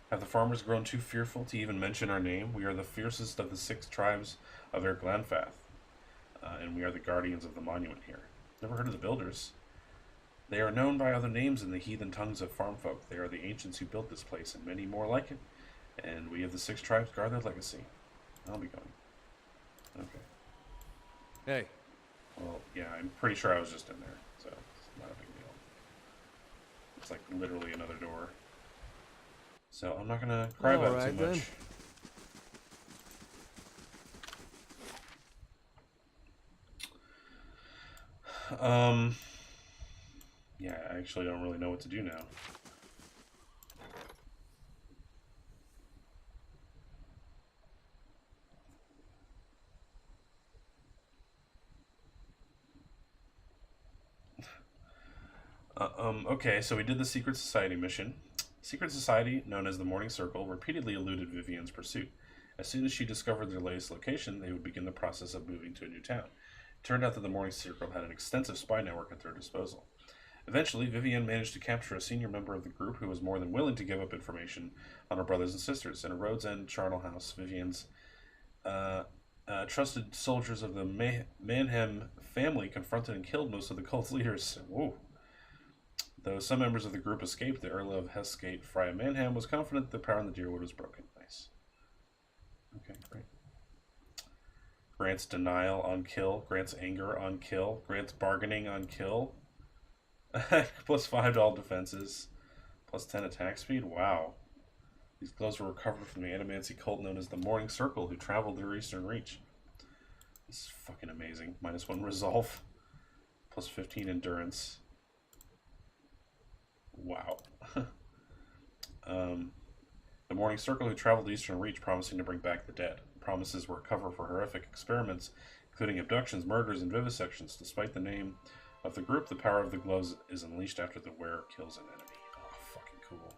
Have the farmers grown too fearful to even mention our name? We are the fiercest of the 6 tribes of Erglanfath, and we are the guardians of the monument here. Never heard of the builders. They are known by other names in the heathen tongues of farm folk. They are the ancients who built this place, and many more like it. And we of the 6 tribes guard their legacy. I'll be going. Okay. Hey. Well, yeah, I'm pretty sure I was just in there, so it's not a big deal. It's like literally another door. So I'm not gonna cry about it too much. Yeah, I actually don't really know what to do now. Okay, so we did the Secret Society mission. Secret Society, known as the Morning Circle, repeatedly eluded Vivian's pursuit. As soon as she discovered their latest location, they would begin the process of moving to a new town. It turned out that the Morning Circle had an extensive spy network at their disposal. Eventually, Vivienne managed to capture a senior member of the group who was more than willing to give up information on her brothers and sisters. In a Rhodes End charnel house, Vivienne's trusted soldiers of the Manhem family confronted and killed most of the cult's leaders. Whoa. Though some members of the group escaped, the Earl of Heskate, Freya Manham, was confident that the power in the Deerwood was broken. Nice. Okay, great. Grants denial on kill, grants anger on kill, grants bargaining on kill. Plus 5 to all defenses. Plus 10 attack speed. Wow. These gloves were recovered from the Animancy cult known as the Morning Circle, who traveled their Eastern Reach. This is fucking amazing. Minus 1 resolve. Plus 15 endurance. Wow. The Morning Circle, who traveled the Eastern Reach, promising to bring back the dead. Promises were a cover for horrific experiments, including abductions, murders, and vivisections. Despite the name of the group, the power of the gloves is unleashed after the wearer kills an enemy. Oh, fucking cool.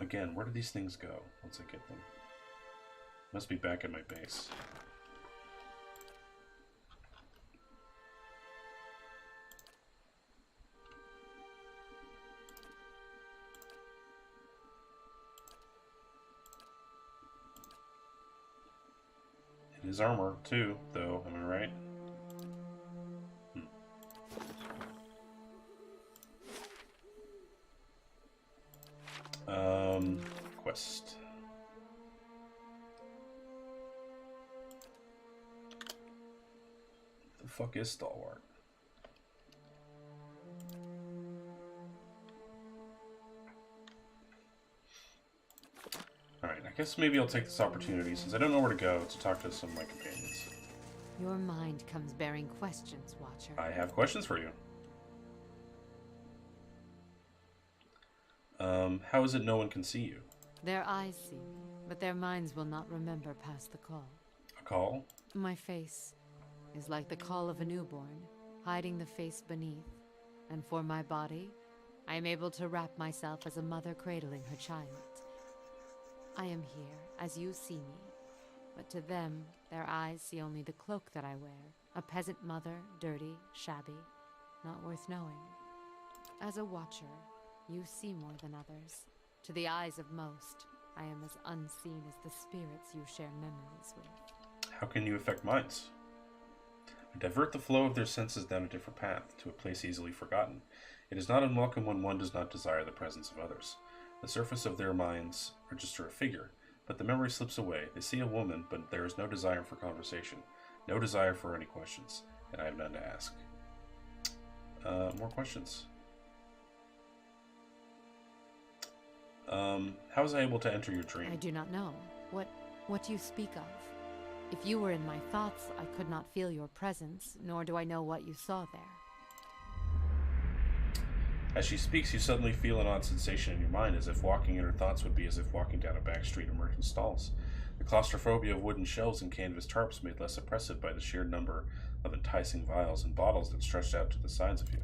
Again, where do these things go once I get them? Must be back at my base. It is armor, too, though, am I right? Quest. The fuck is Stalwart? Alright, I guess maybe I'll take this opportunity, since I don't know where to go, to talk to some of my companions. Your mind comes bearing questions, Watcher. I have questions for you. How is it no one can see you? Their eyes see me, but their minds will not remember past the call. A call? My face is like the call of a newborn, hiding the face beneath. And for my body, I am able to wrap myself as a mother cradling her child. I am here, as you see me, but to them, their eyes see only the cloak that I wear, a peasant mother, dirty, shabby, not worth knowing. As a Watcher, you see more than others. To the eyes of most, I am as unseen as the spirits you share memories with. How can you affect minds? I divert the flow of their senses down a different path, to a place easily forgotten. It is not unwelcome when one does not desire the presence of others. The surface of their minds register a figure, but the memory slips away. They see a woman, but there is no desire for conversation, no desire for any questions, and I have none to ask. More questions. How was I able to enter your dream? I do not know. What do you speak of? If you were in my thoughts, I could not feel your presence, nor do I know what you saw there. As she speaks, you suddenly feel an odd sensation in your mind, as if walking in her thoughts would be as if walking down a back street of merchant stalls. The claustrophobia of wooden shelves and canvas tarps made less oppressive by the sheer number of enticing vials and bottles that stretched out to the sides of you.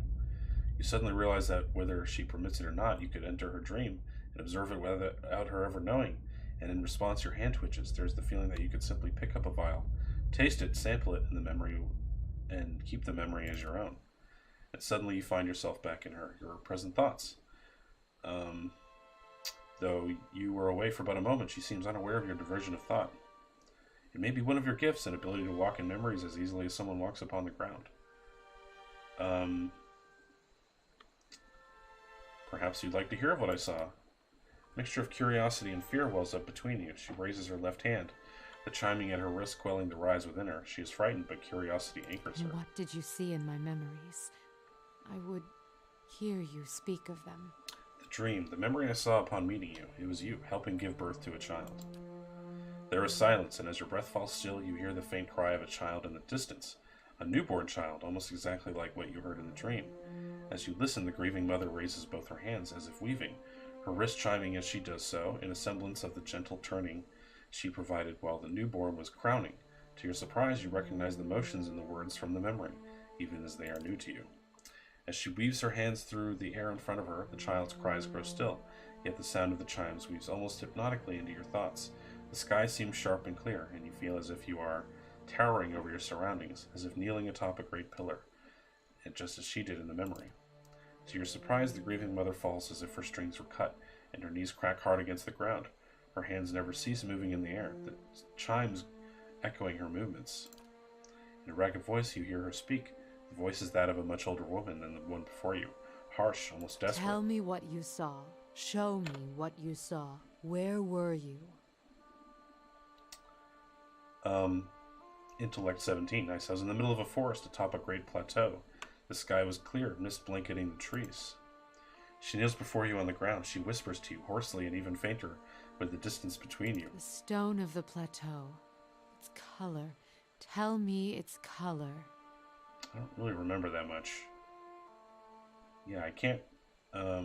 You suddenly realize that whether she permits it or not, you could enter her dream and observe it without her ever knowing, and in response your hand twitches. There's the feeling that you could simply pick up a vial, taste it, sample it in the memory, and keep the memory as your own. And suddenly you find yourself back in your present thoughts. Though you were away for but a moment, she seems unaware of your diversion of thought. It may be one of your gifts, an ability to walk in memories as easily as someone walks upon the ground. Perhaps you'd like to hear of what I saw. A mixture of curiosity and fear wells up between you. She raises her left hand, the chiming at her wrist quelling the rise within her. She is frightened, but curiosity anchors her. And what did you see in my memories? I would hear you speak of them. The dream, the memory I saw upon meeting you. It was you, helping give birth to a child. There is silence, and as your breath falls still, you hear the faint cry of a child in the distance. A newborn child, almost exactly like what you heard in the dream. As you listen, the grieving mother raises both her hands as if weaving, her wrist chiming as she does so, in a semblance of the gentle turning she provided while the newborn was crowning. To your surprise, you recognize the motions in the words from the memory, even as they are new to you. As she weaves her hands through the air in front of her, the child's cries grow still, yet the sound of the chimes weaves almost hypnotically into your thoughts. The sky seems sharp and clear, and you feel as if you are towering over your surroundings, as if kneeling atop a great pillar, and just as she did in the memory. To your surprise, the grieving mother falls as if her strings were cut, and her knees crack hard against the ground. Her hands never cease moving in the air, the chimes echoing her movements. In a ragged voice, you hear her speak. The voice is that of a much older woman than the one before you, harsh, almost desperate. Tell me what you saw. Show me what you saw. Where were you? Intellect 17. Nice. I was in the middle of a forest atop a great plateau. The sky was clear, mist blanketing the trees. She kneels before you on the ground. She whispers to you, hoarsely and even fainter, with the distance between you. The stone of the plateau. Its color. Tell me its color. I don't really remember that much. Yeah, I can't... I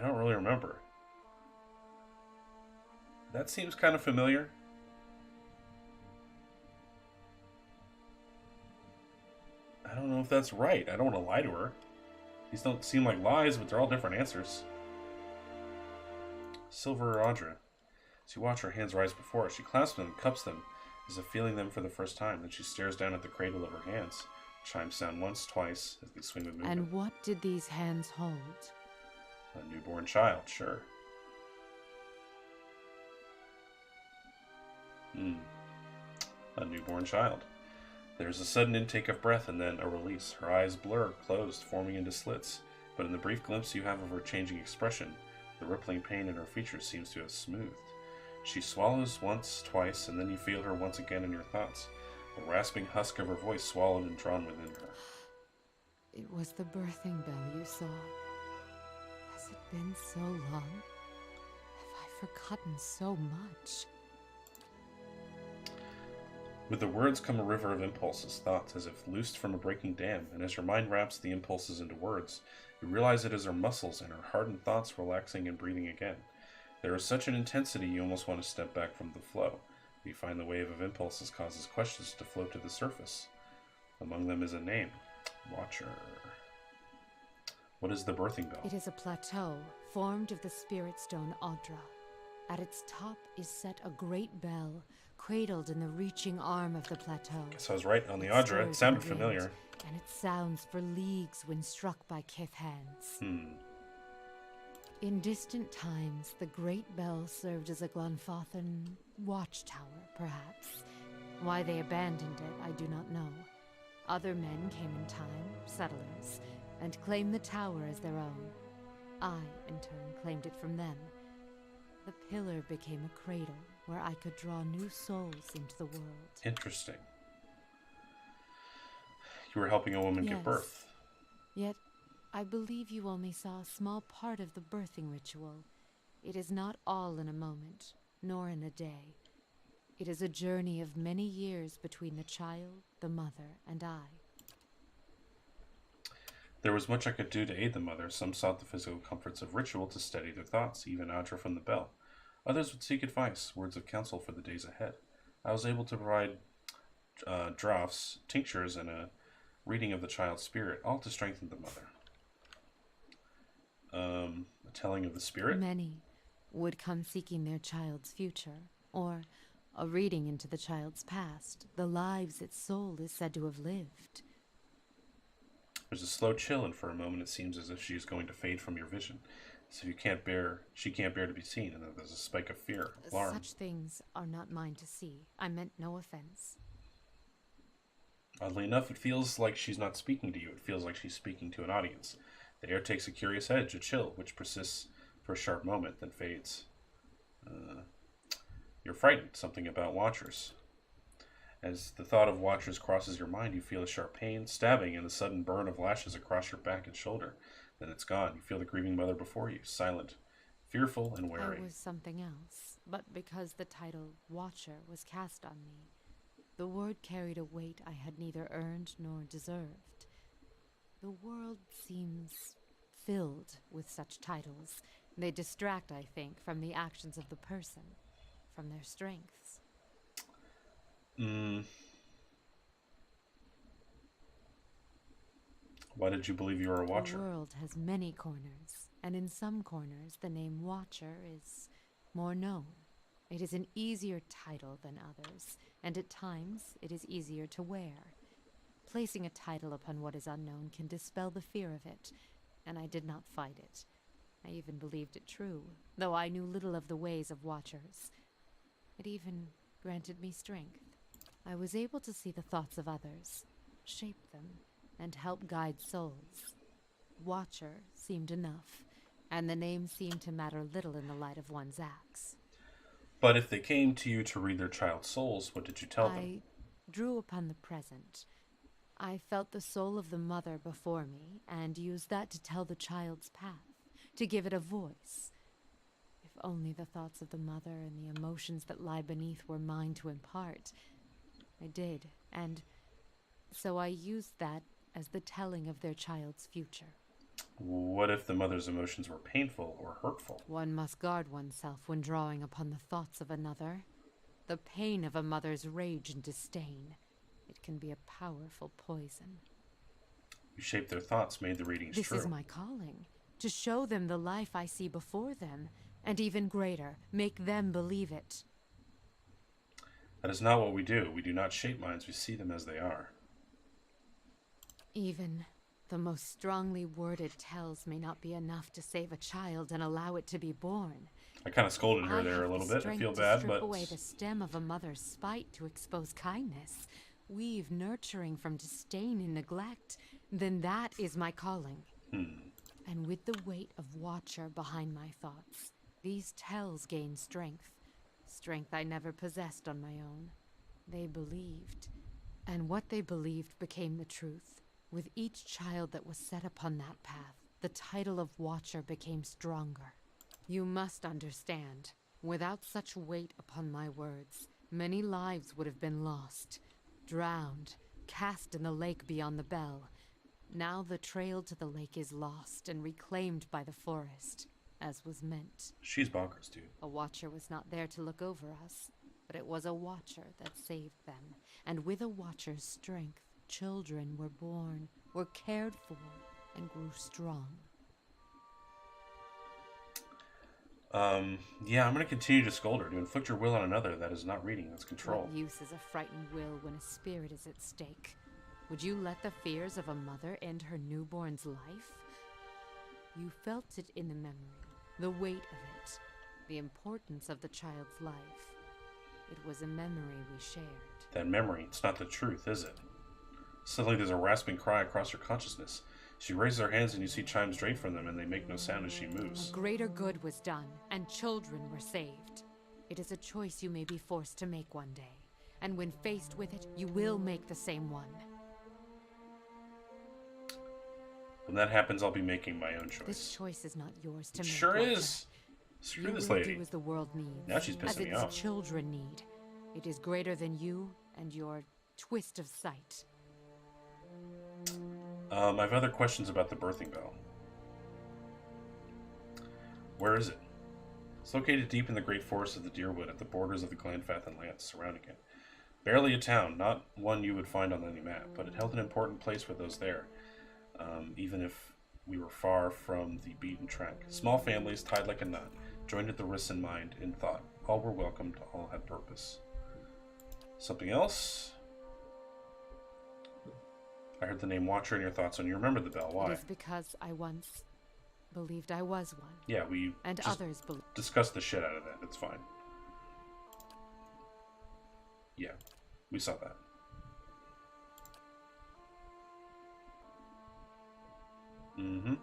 don't really remember. That seems kind of familiar. I don't know if that's right. I don't want to lie to her. These don't seem like lies, but they're all different answers. Silver Audra. As you watch her hands rise before her, she clasps them and cups them, as if feeling them for the first time. Then she stares down at the cradle of her hands. Chimes sound once, twice, as they swing with movement. And what did these hands hold? A newborn child, sure. A newborn child. There's a sudden intake of breath and then a release. Her eyes blur, closed, forming into slits. But in the brief glimpse you have of her changing expression, the rippling pain in her features seems to have smoothed. She swallows once, twice, and then you feel her once again in your thoughts. The rasping husk of her voice swallowed and drawn within her. It was the birthing bell you saw. Has it been so long? Have I forgotten so much? With the words come a river of impulses, thoughts, as if loosed from a breaking dam, and as your mind wraps the impulses into words, you realize it is her muscles and her hardened thoughts relaxing and breathing again. There is such an intensity you almost want to step back from the flow. You find the wave of impulses causes questions to float to the surface. Among them is a name. Watcher. What is the birthing bell? It is a plateau formed of the spirit stone Audra. At its top is set a great bell, cradled in the reaching arm of the plateau. So I was right on the It Audra. stirs It sounded in the familiar. wind, and it sounds for leagues when struck by kith hands. In distant times, the great bell served as a Glenfathan watchtower, perhaps. Why they abandoned it, I do not know. Other men came in time, settlers, and claimed the tower as their own. I, in turn, claimed it from them. The pillar became a cradle where I could draw new souls into the world. Interesting. You were helping a woman give Yes. birth. Yet, I believe you only saw a small part of the birthing ritual. It is not all in a moment, nor in a day. It is a journey of many years between the child, the mother, and I. There was much I could do to aid the mother. Some sought the physical comforts of ritual to steady their thoughts, even Audra from the bell. Others would seek advice, words of counsel for the days ahead. I was able to provide draughts, tinctures, and a reading of the child's spirit, all to strengthen the mother. A telling of the spirit? Many would come seeking their child's future, or a reading into the child's past, the lives its soul is said to have lived. There's a slow chill, and for a moment it seems as if she is going to fade from your vision. As if she can't bear to be seen, and then there's a spike of fear, alarm. Such things are not mine to see. I meant no offense. Oddly enough, it feels like she's not speaking to you. It feels like she's speaking to an audience. The air takes a curious edge, a chill, which persists for a sharp moment, then fades. You're frightened, something about watchers. As the thought of watchers crosses your mind, you feel a sharp pain, stabbing, and a sudden burn of lashes across your back and shoulder. Then it's gone. You feel the grieving mother before you, silent, fearful, and wary. I was something else, but because the title Watcher was cast on me, the word carried a weight I had neither earned nor deserved. The world seems filled with such titles. They distract, I think, from the actions of the person, from their strengths. Why did you believe you were a The watcher? world has many corners, and in some corners the name Watcher is more known. It is an easier title than others, and at times it is easier to wear. Placing a title upon what is unknown can dispel the fear of it, and I did not fight it. I even believed it true, though I knew little of the ways of Watchers. It even granted me strength. I was able to see the thoughts of others, shape them, and help guide souls. Watcher seemed enough, and the name seemed to matter little in the light of one's acts. But if they came to you to read their child's souls, what did you tell them? I drew upon the present. I felt the soul of the mother before me, and used that to tell the child's path, to give it a voice. If only the thoughts of the mother and the emotions that lie beneath were mine to impart. I did, and so I used that as the telling of their child's future. What if the mother's emotions were painful or hurtful? One must guard oneself when drawing upon the thoughts of another. The pain of a mother's rage and disdain. It can be a powerful poison. You shaped their thoughts, made the readings This true. is my calling. To show them the life I see before them. And even greater, make them believe it. That is not what we do. We do not shape minds, we see them as they are. Even the most strongly worded tells may not be enough to save a child and allow it to be born. I kind of scolded her I there a have little the bit. I strength feel to bad, strip but away the stem of a mother's spite to expose kindness, weave nurturing from disdain and neglect, then that is my calling. And with the weight of Watcher behind my thoughts, these tells gain strength. Strength I never possessed on my own. They believed. And what they believed became the truth. With each child that was set upon that path, the title of Watcher became stronger. You must understand, without such weight upon my words, many lives would have been lost, drowned, cast in the lake beyond the bell. Now the trail to the lake is lost and reclaimed by the forest, as was meant. she's bonkers, dude. A Watcher was not there to look over us, but it was a Watcher that saved them. And with a Watcher's strength, children were born, were cared for, and grew strong. Yeah, I'm going to continue to scold her. To inflict your will on another, that is not reading, that's control. What use is a frightened will when a spirit is at stake? Would you let the fears of a mother end her newborn's life? You felt it in the memory, the weight of it, the importance of the child's life. It was a memory we shared. That memory, it's not the truth, is it? Suddenly there's a rasping cry across her consciousness. She raises her hands and you see chimes straight from them and they make no sound as she moves. A greater good was done, and children were saved. It is a choice you may be forced to make one day, and when faced with it, you will make the same one. When that happens, I'll be making my own choice. This choice is not yours to It make. sure Watcher. is. Screw You this will lady. do as the world needs. Now she's as pissing me its off. children need. It is greater than you and your twist of sight. I have other questions about the birthing bell. Where is it? It's located deep in the great forest of the Deerwood at the borders of the Glenfathan lands surrounding it. Barely a town, not one you would find on any map, but it held an important place for those there, even if we were far from the beaten track. Small families, tied like a knot, joined at the wrists in mind, in thought. All were welcomed, all had purpose. Something else? I heard the name Watcher in your thoughts, and you remembered the bell. Why? It is because I once believed I was one. Yeah, we And just others believed. discussed the shit out of that. It's fine. Yeah, we saw that. Mm-hmm.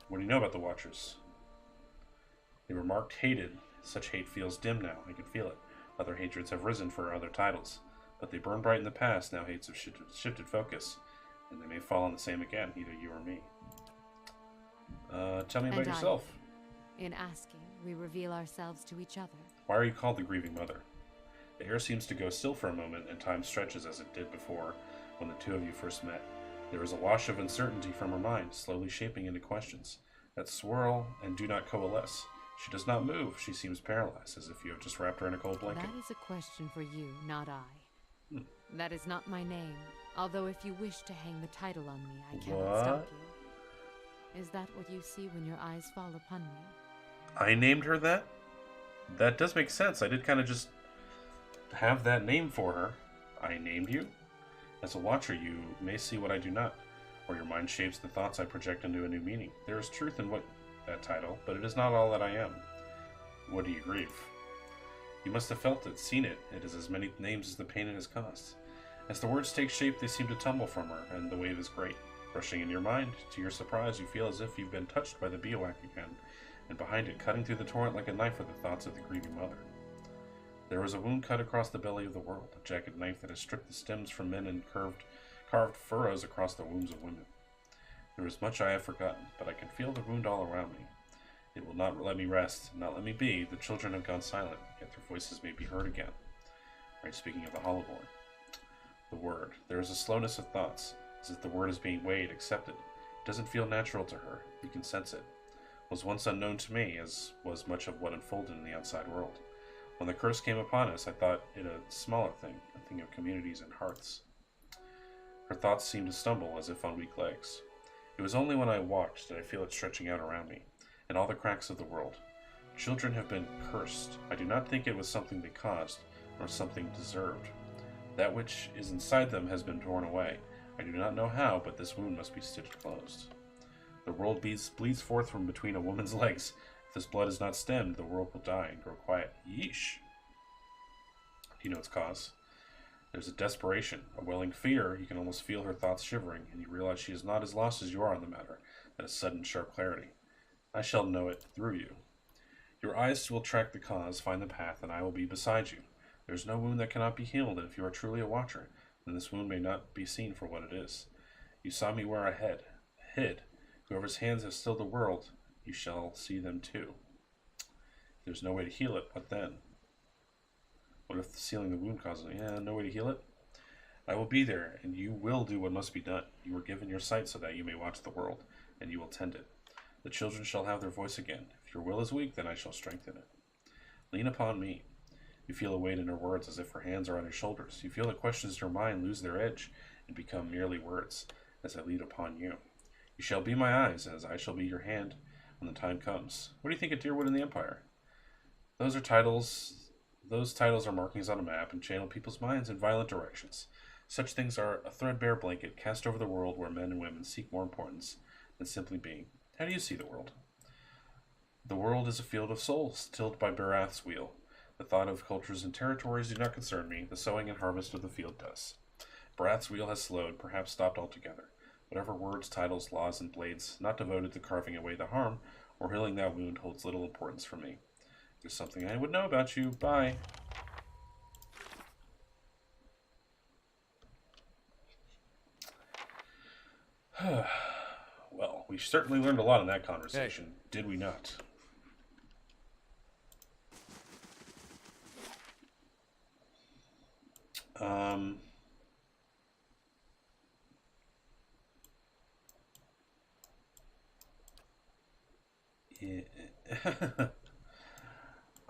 What do you know about the Watchers? They were marked hated. Such hate feels dim now. I can feel it. Other hatreds have risen for other titles. But they burned bright in the past. Now hates have shifted focus. And they may fall on the same again, either you or me. Tell me about And I. yourself. In asking, we reveal ourselves to each other. Why are you called the Grieving Mother? The air seems to go still for a moment, and time stretches as it did before, when the two of you first met. There is a wash of uncertainty from her mind, slowly shaping into questions that swirl and do not coalesce. She does not move. She seems paralyzed, as if you have just wrapped her in a cold blanket. That is a question for you, not I. That is not my name. Although if you wish to hang the title on me, I cannot What? stop you. Is that what you see when your eyes fall upon me? I named her that? That does make sense. I did kind of just have that name for her. I named you? As a watcher, you may see what I do not, or your mind shapes the thoughts I project into a new meaning. There is truth in what that title, but it is not all that I am. What do you grieve? You must have felt it, seen it. It is as many names as the pain it has caused. As the words take shape, they seem to tumble from her, and the wave is great. Rushing in your mind, to your surprise, you feel as if you've been touched by the bivouac again, and behind it, cutting through the torrent like a knife, are the thoughts of the grieving mother. There was a wound cut across the belly of the world, a jagged knife that has stripped the stems from men and carved furrows across the wombs of women. There is much I have forgotten, but I can feel the wound all around me. It will not let me rest, not let me be. The children have gone silent, yet their voices may be heard again. Right, speaking of the Hollowborn. The word. There is a slowness of thoughts, as if the word is being weighed, accepted. It doesn't feel natural to her. You can sense it. It was once unknown to me, as was much of what unfolded in the outside world. When the curse came upon us, I thought it a smaller thing, a thing of communities and hearts. Her thoughts seemed to stumble, as if on weak legs. It was only when I walked did I feel it stretching out around me, in all the cracks of the world. Children have been cursed. I do not think it was something they caused, nor something deserved. That which is inside them has been torn away. I do not know how, but this wound must be stitched closed. The world bleeds forth from between a woman's legs. If this blood is not stemmed, the world will die and grow quiet. Yeesh. Do you know its cause? There's a desperation, a welling fear. You can almost feel her thoughts shivering, and you realize she is not as lost as you are on the matter, at a sudden sharp clarity. I shall know it through you. Your eyes will track the cause, find the path, and I will be beside you. There is no wound that cannot be healed, and if you are truly a watcher, then this wound may not be seen for what it is. You saw me where I hid. Whoever's hands have stilled the world, you shall see them too. If there's no way to heal it, what then? What if sealing the wound causes it? Yeah, no way to heal it? I will be there, and you will do what must be done. You were given your sight so that you may watch the world, and you will tend it. The children shall have their voice again. If your will is weak, then I shall strengthen it. Lean upon me. You feel a weight in her words as if her hands are on your shoulders. You feel that questions in your mind lose their edge and become merely words as I lead upon you. You shall be my eyes, as I shall be your hand when the time comes. What do you think of Deerwood and the Empire? Those titles are markings on a map and channel people's minds in violent directions. Such things are a threadbare blanket cast over the world where men and women seek more importance than simply being. How do you see the world? The world is a field of souls, tilled by Barath's wheel. The thought of cultures and territories do not concern me. The sowing and harvest of the field does. Barath's wheel has slowed, perhaps stopped altogether. Whatever words, titles, laws, and blades, not devoted to carving away the harm or healing that wound, holds little importance for me. There's something I would know about you. Bye. Well, we certainly learned a lot in that conversation, did we not? Yeah.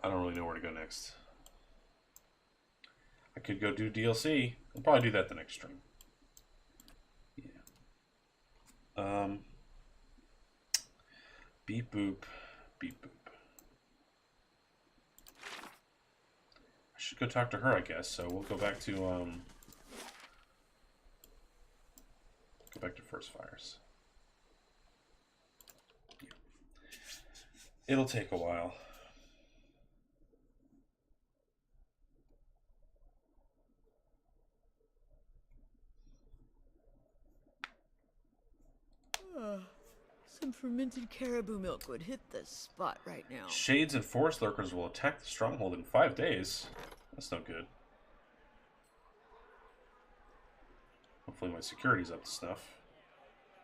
I don't really know where to go next. I could go do DLC. I'll probably do that the next stream. Yeah. Beep boop. Beep boop. I should go talk to her, I guess. So we'll go back to First Fires. Yeah. It'll take a while. Some fermented caribou milk would hit this spot right now. Shades and forest lurkers will attack the stronghold in 5 days. That's no good. Hopefully my security's up to snuff.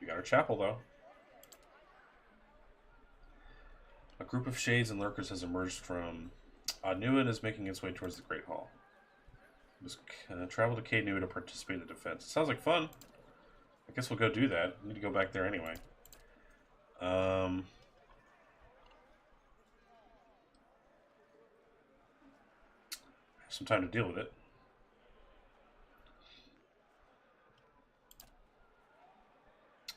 We got our chapel, though. A group of shades and lurkers has emerged from Anu and is making its way towards the Great Hall. Just travel to Caed Nua to participate in the defense. Sounds like fun. I guess we'll go do that. I need to go back there anyway. Some time to deal with it.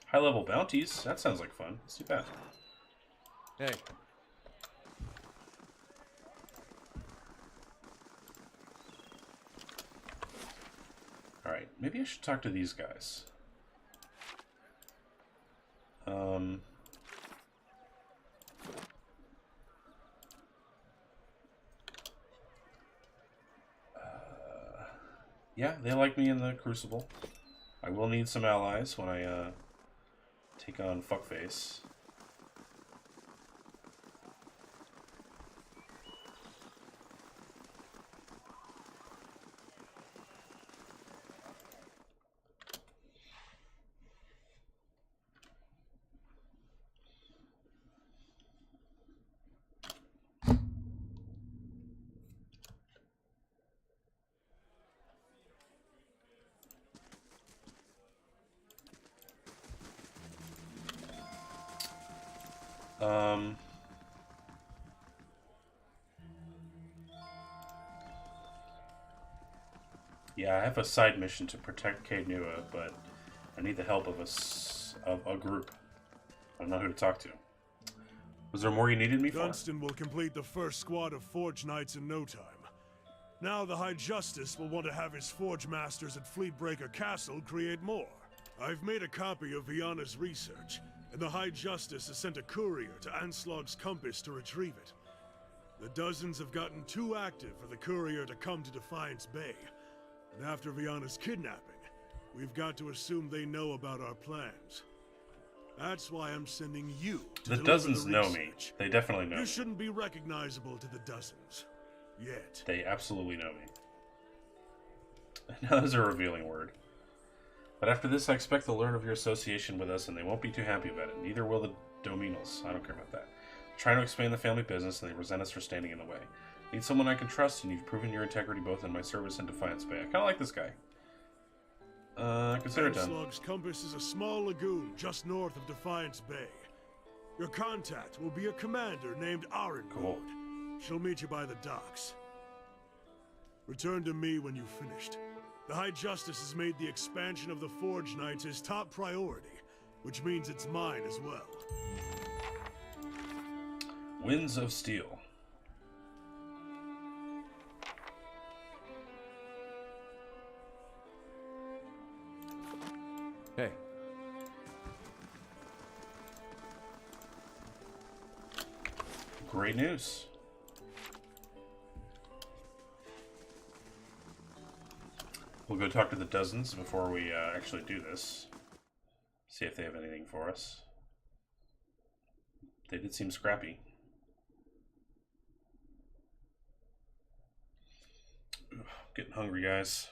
High-level bounties. That sounds like fun. Let's do that. Hey, Alright, maybe I should talk to these guys. Yeah, they like me in the Crucible. I will need some allies when I take on Fuckface. Yeah, I have a side mission to protect Kainua, but I need the help of a group. I don't know who to talk to. Was there more you needed me for? Dunstan will complete the first squad of Forge Knights in no time. Now the High Justice will want to have his Forge Masters at Fleetbreaker Castle create more. I've made a copy of Viana's research, and the High Justice has sent a courier to Anslog's Compass to retrieve it. The Dozens have gotten too active for the courier to come to Defiance Bay. And after Viana's kidnapping, we've got to assume they know about our plans. That's why I'm sending you to The deliver Dozens the know me. research. They definitely know You me. shouldn't be recognizable to the Dozens. Yet. They absolutely know me. Now that's a revealing word. But after this, I expect they'll learn of your association with us, and they won't be too happy about it. Neither will the Dominals. I don't care about that. Trying to expand the family business, and they resent us for standing in the way. Need someone I can trust, and you've proven your integrity both in my service and Defiance Bay. I kind of like this guy. Consider it done. Anslog's Compass is a small lagoon just north of Defiance Bay. Your contact will be a commander named Arenwood. Cool. She'll meet you by the docks. Return to me when you've finished. The High Justice has made the expansion of the Forge Knights his top priority, which means it's mine as well. Winds of Steel. hey. Great news. We'll go talk to the Dozens before we actually do this. See if they have anything for us. They did seem scrappy. Ugh, getting hungry, guys.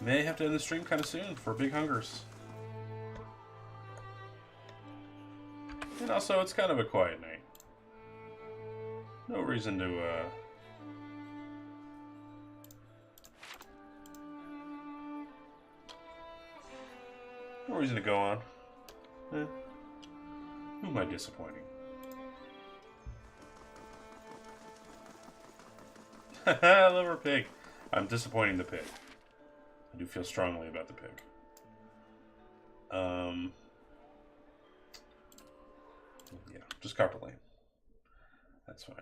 May have to end the stream kind of soon for big hungers. And also, it's kind of a quiet night. No reason to, no reason to go on. Eh. Who am I disappointing? Liver pig. I'm disappointing the pig. I do feel strongly about the pig. Yeah, just Copper Lane. That's fine.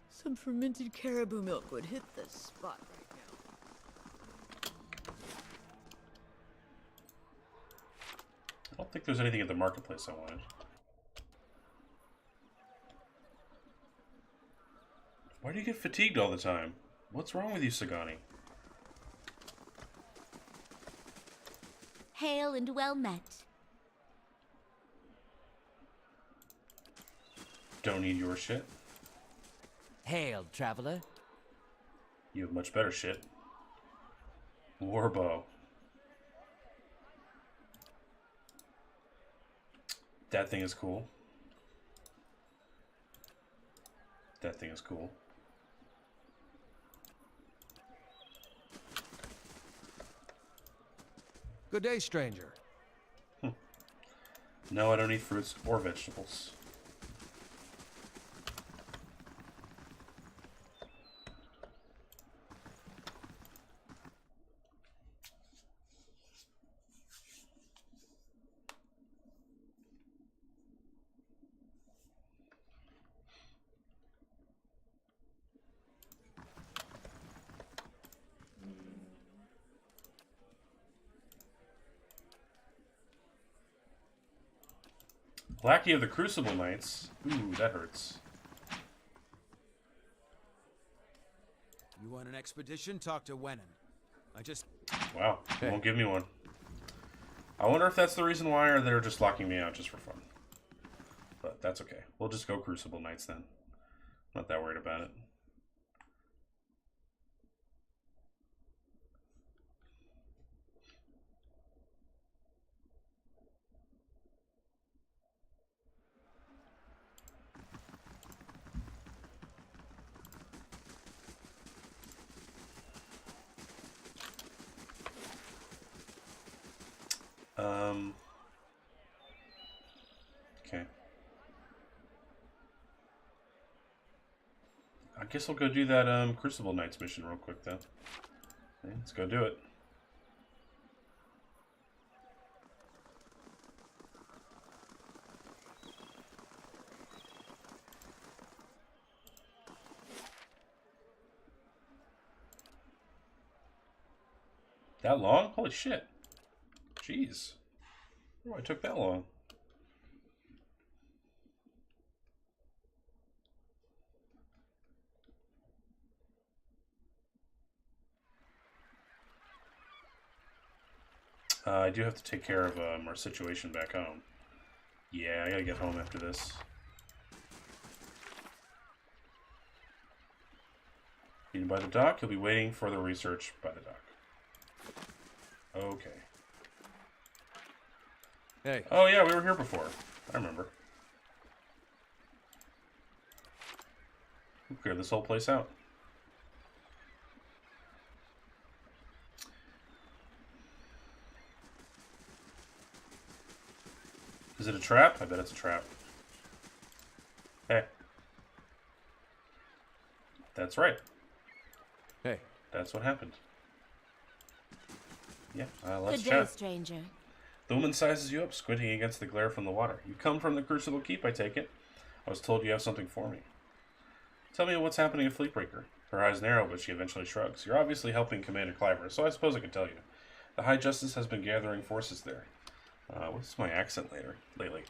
Some fermented caribou milk would hit this spot right now. I don't think there's anything at the marketplace I wanted. Why do you get fatigued all the time? What's wrong with you, Sagani? Hail and well met. Don't need your shit. Hail, traveler. You have much better shit. Warbow. That thing is cool. That thing is cool. Good day, stranger. No, I don't eat fruits or vegetables. Lackey of the Crucible Knights. Ooh, that hurts. You want an expedition? Talk to Wenin. Wow, they won't give me one. I wonder if that's the reason why, or they're just locking me out just for fun. But that's okay. We'll just go Crucible Knights then. Not that worried about it. Okay. I guess I'll go do that Crucible Knights mission real quick then. Okay, let's go do it. That long? Holy shit. Jeez. Oh, it took that long. I do have to take care of our situation back home. Yeah, I gotta get home after this. Meeting by the dock. He'll be waiting for the research by the dock. Okay. Hey. Oh yeah, we were here before. I remember. We'll clear this whole place out. Is it a trap? I bet it's a trap. Hey. That's right. Hey. That's what happened. Yeah, let's Good day, chat. stranger. The woman sizes you up, squinting against the glare from the water. You come from the Crucible Keep, I take it. I was told you have something for me. Tell me what's happening at Fleetbreaker. Her eyes narrow, but she eventually shrugs. You're obviously helping Commander Cliver, so I suppose I can tell you. The High Justice has been gathering forces there. What's my accent lately?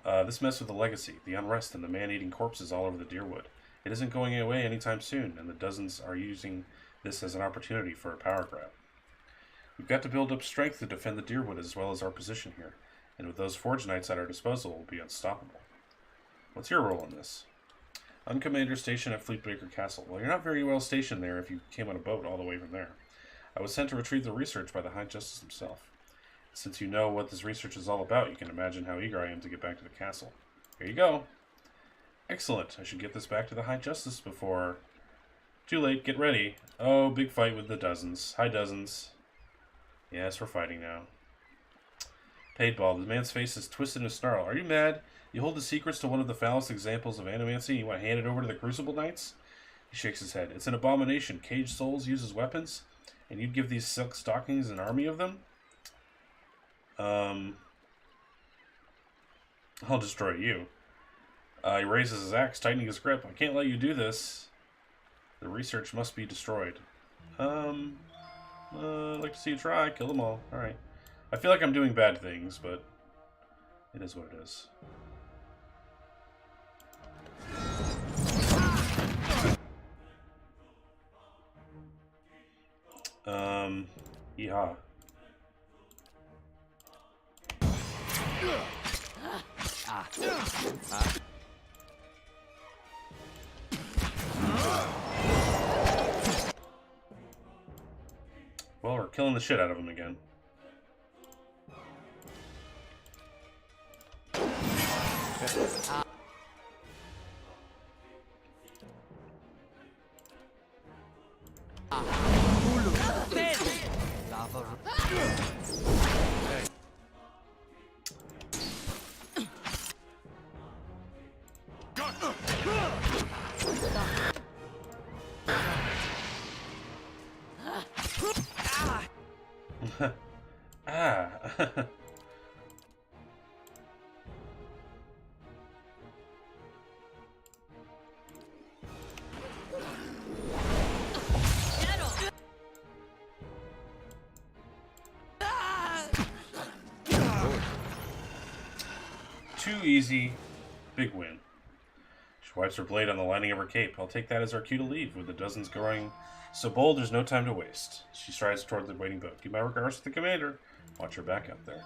This mess with the Legacy, the unrest, and the man-eating corpses all over the Deerwood. It isn't going away anytime soon, and the dozens are using this as an opportunity for a power grab. We've got to build up strength to defend the Deerwood as well as our position here, and with those Forge Knights at our disposal, we'll be unstoppable. What's your role in this? I'm Commander Station at Fleetbreaker Castle. Well, you're not very well stationed there if you came on a boat all the way from there. I was sent to retrieve the research by the High Justice himself. Since you know what this research is all about, you can imagine how eager I am to get back to the castle. Here you go. Excellent. I should get this back to the High Justice before... Too late. Get ready. Oh, big fight with the dozens. Hi, dozens. Yes, we're fighting now. Paid Ball. The man's face is twisted in a snarl. Are you mad? You hold the secrets to one of the foulest examples of animancy and you want to hand it over to the Crucible Knights? He shakes his head. It's an abomination. Caged souls use as weapons? And you'd give these silk stockings an army of them? I'll destroy you. He raises his axe, tightening his grip. I can't let you do this. The research must be destroyed. I'd like to see you try. Kill them all. Alright. I feel like I'm doing bad things, but it is what it is. Yeehaw. Well, we're killing the shit out of him again. Ah. Too easy. Big win. She wipes her blade on the lining of her cape. I'll take that as our cue to leave. With the dozens growing so bold, there's no time to waste. She strides toward the waiting boat. Give my regards to the commander. Watch her back out there.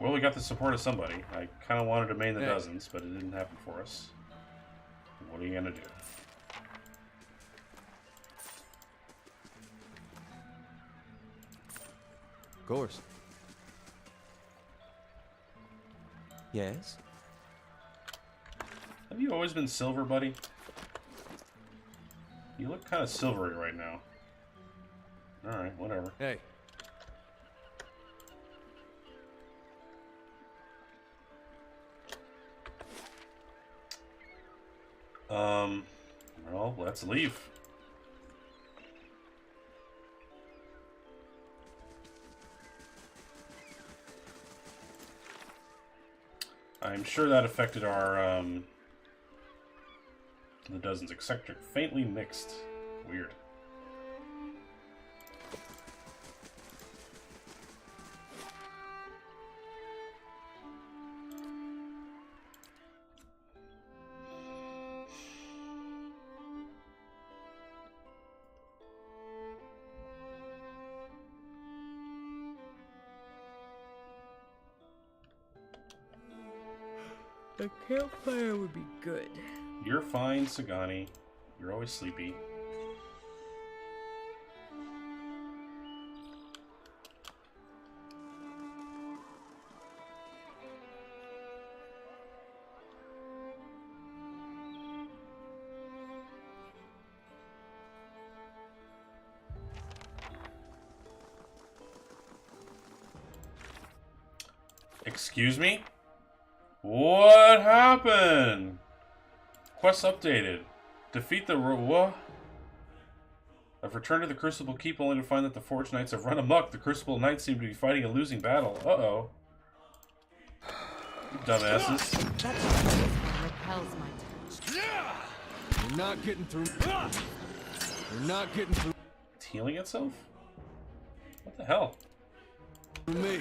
Well, we got the support of somebody. I kind of wanted to main the dozens, but it didn't happen for us. What are you going to do? Of course. Yes? Have you always been silver, buddy? You look kind of silvery right now. Alright, whatever. Hey. Well, let's leave. I'm sure that affected our, the dozens eccentric. Faintly mixed. Weird. A campfire would be good. You're fine, Sagani. You're always sleepy. Excuse me? What happened? Quest updated. Defeat the what? I've returned to the Crucible Keep only to find that the Forge Knights have run amok. The Crucible Knights seem to be fighting a losing battle. Uh-oh. You dumbasses. Repels my touch. You're not getting through. You're not getting through It's healing itself? What the hell? me.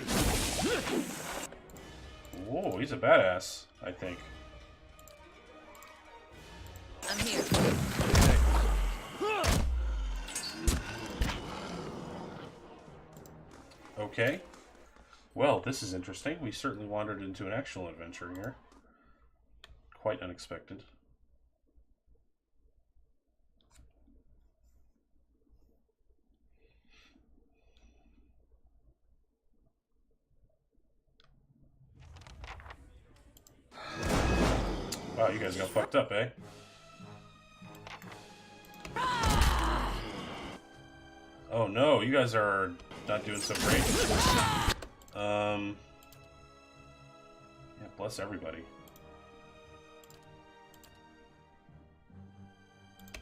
Whoa, he's a badass, I think. I'm here. Okay. Well, this is interesting. We certainly wandered into an actual adventure here. Quite unexpected. Wow, you guys got fucked up, eh? Oh no, you guys are not doing so great. Yeah, bless everybody.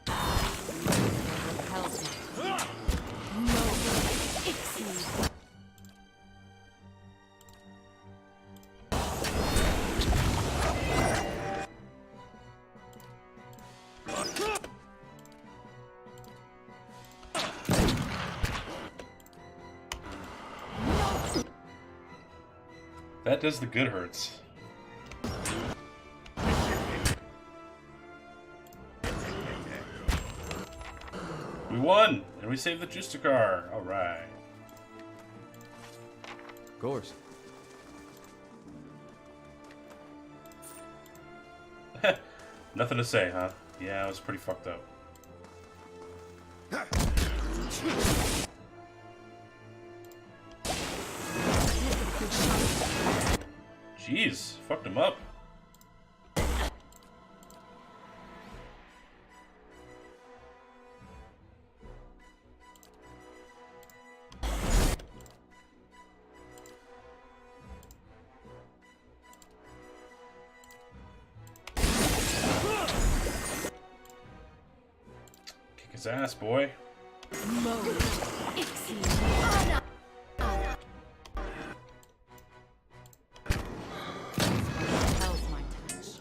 Repels my touch. No, Ixie. That does the good hurts. We won! And we saved the Justicar! Alright. Of course. Nothing to say, huh? Yeah, it was pretty fucked up. Jeez, fucked him up. his ass, boy. Hell's my touch.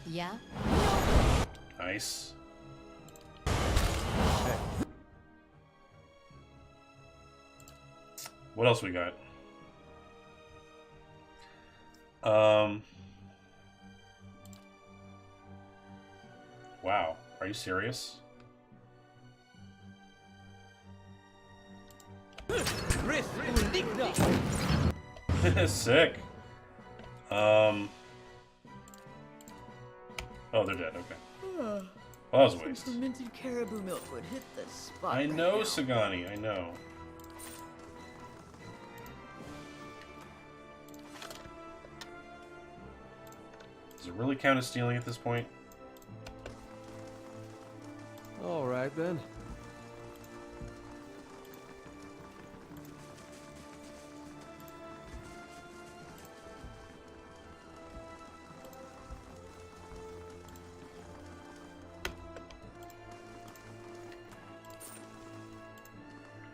Yeah? Nice. What else we got? Wow. Are you serious? Sick. Oh, they're dead. Okay. Well, that was a Some waste. fermented caribou milk would hit the spot. I right know, now. Sagani. I know. Does it really count as stealing at this point? All right then.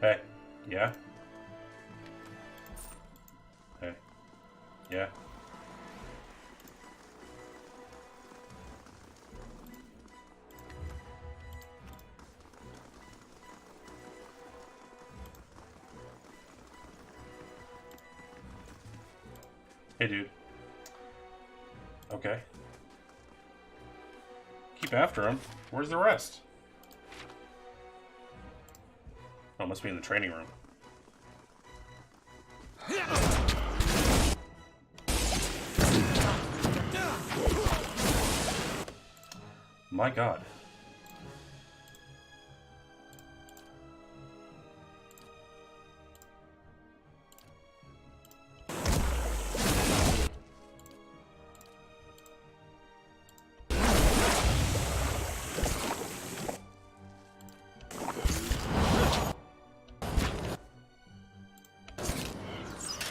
Hey. Yeah? Hey. Yeah? Hey, dude. Okay. Keep after him. Where's the rest? Oh, must be in the training room. My God.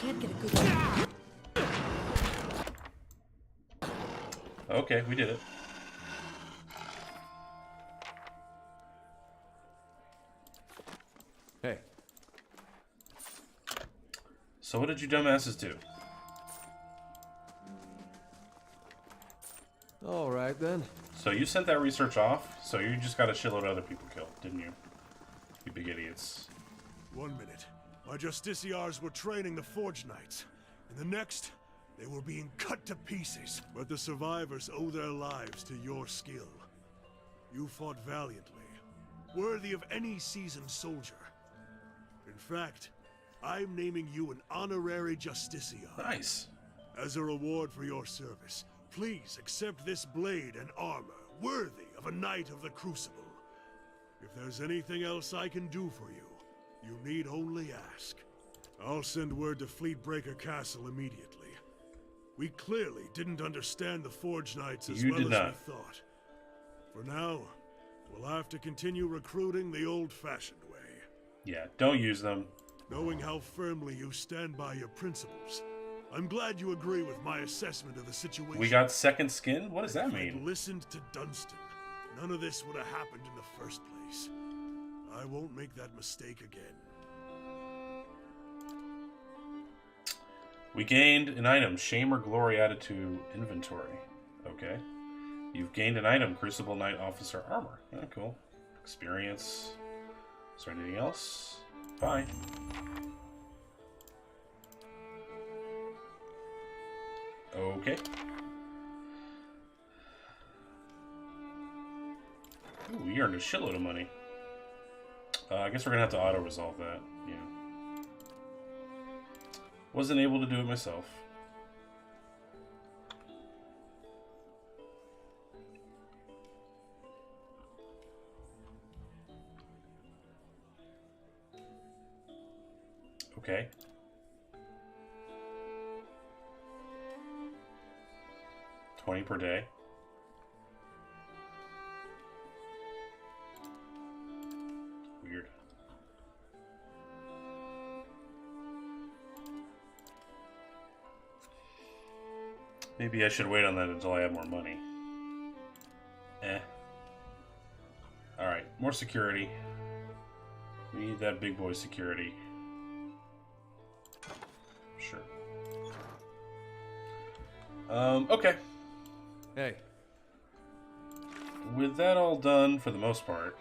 Can't get a good look. Okay, we did it. Hey, So what did you dumbasses do? all right then. So you sent that research off, so you just got a shitload of other people killed, didn't you? You big idiots. 1 minute. My Justiciars were training the Forge Knights. In the next, they were being cut to pieces. But the survivors owe their lives to your skill. You fought valiantly, worthy of any seasoned soldier. In fact, I'm naming you an honorary Justiciar. Nice. As a reward for your service, please accept this blade and armor, worthy of a Knight of the Crucible. If there's anything else I can do for you, you need only ask. I'll send word to Fleetbreaker Castle immediately. We clearly didn't understand the Forge Knights as You well did as not. we thought. For now, we'll have to continue recruiting the old-fashioned way. Yeah, don't use them. Knowing how firmly you stand by your principles, I'm glad you agree with my assessment of the situation. We got second skin? What does that If I'd mean? listened to Dunstan, none of this would have happened in the first place. I won't make that mistake again. We gained an item, Shame or Glory added to inventory. Okay. You've gained an item, Crucible Knight Officer Armor. Oh, cool. Experience. Is there anything else? Fine. Okay. Ooh, we earned a shitload of money. I guess we're gonna have to auto-resolve that. Yeah. Wasn't able to do it myself. Okay. $20 per day. Weird. Maybe I should wait on that until I have more money. Alright, more security. We need that big boy security. Sure. Okay. Hey. With that all done for the most part.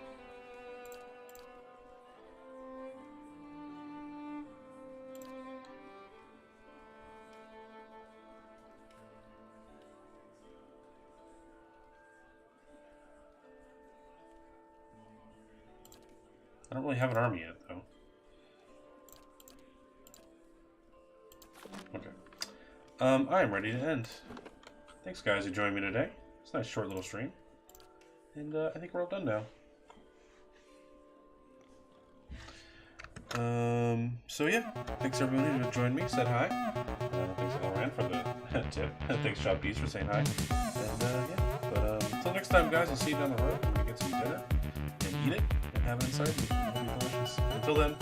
I don't really have an army yet, though. Okay. I am ready to end. Thanks, guys, who joined me today. It's a nice short little stream. And I think we're all done now. So yeah, thanks everyone who joined me, said hi. Thanks Elran for the tip. Thanks Shop Beast for saying hi. And yeah, but until next time, guys, I'll see you down the road. We're gonna get some dinner and eat it and have it inside me. It'll be delicious. Until then,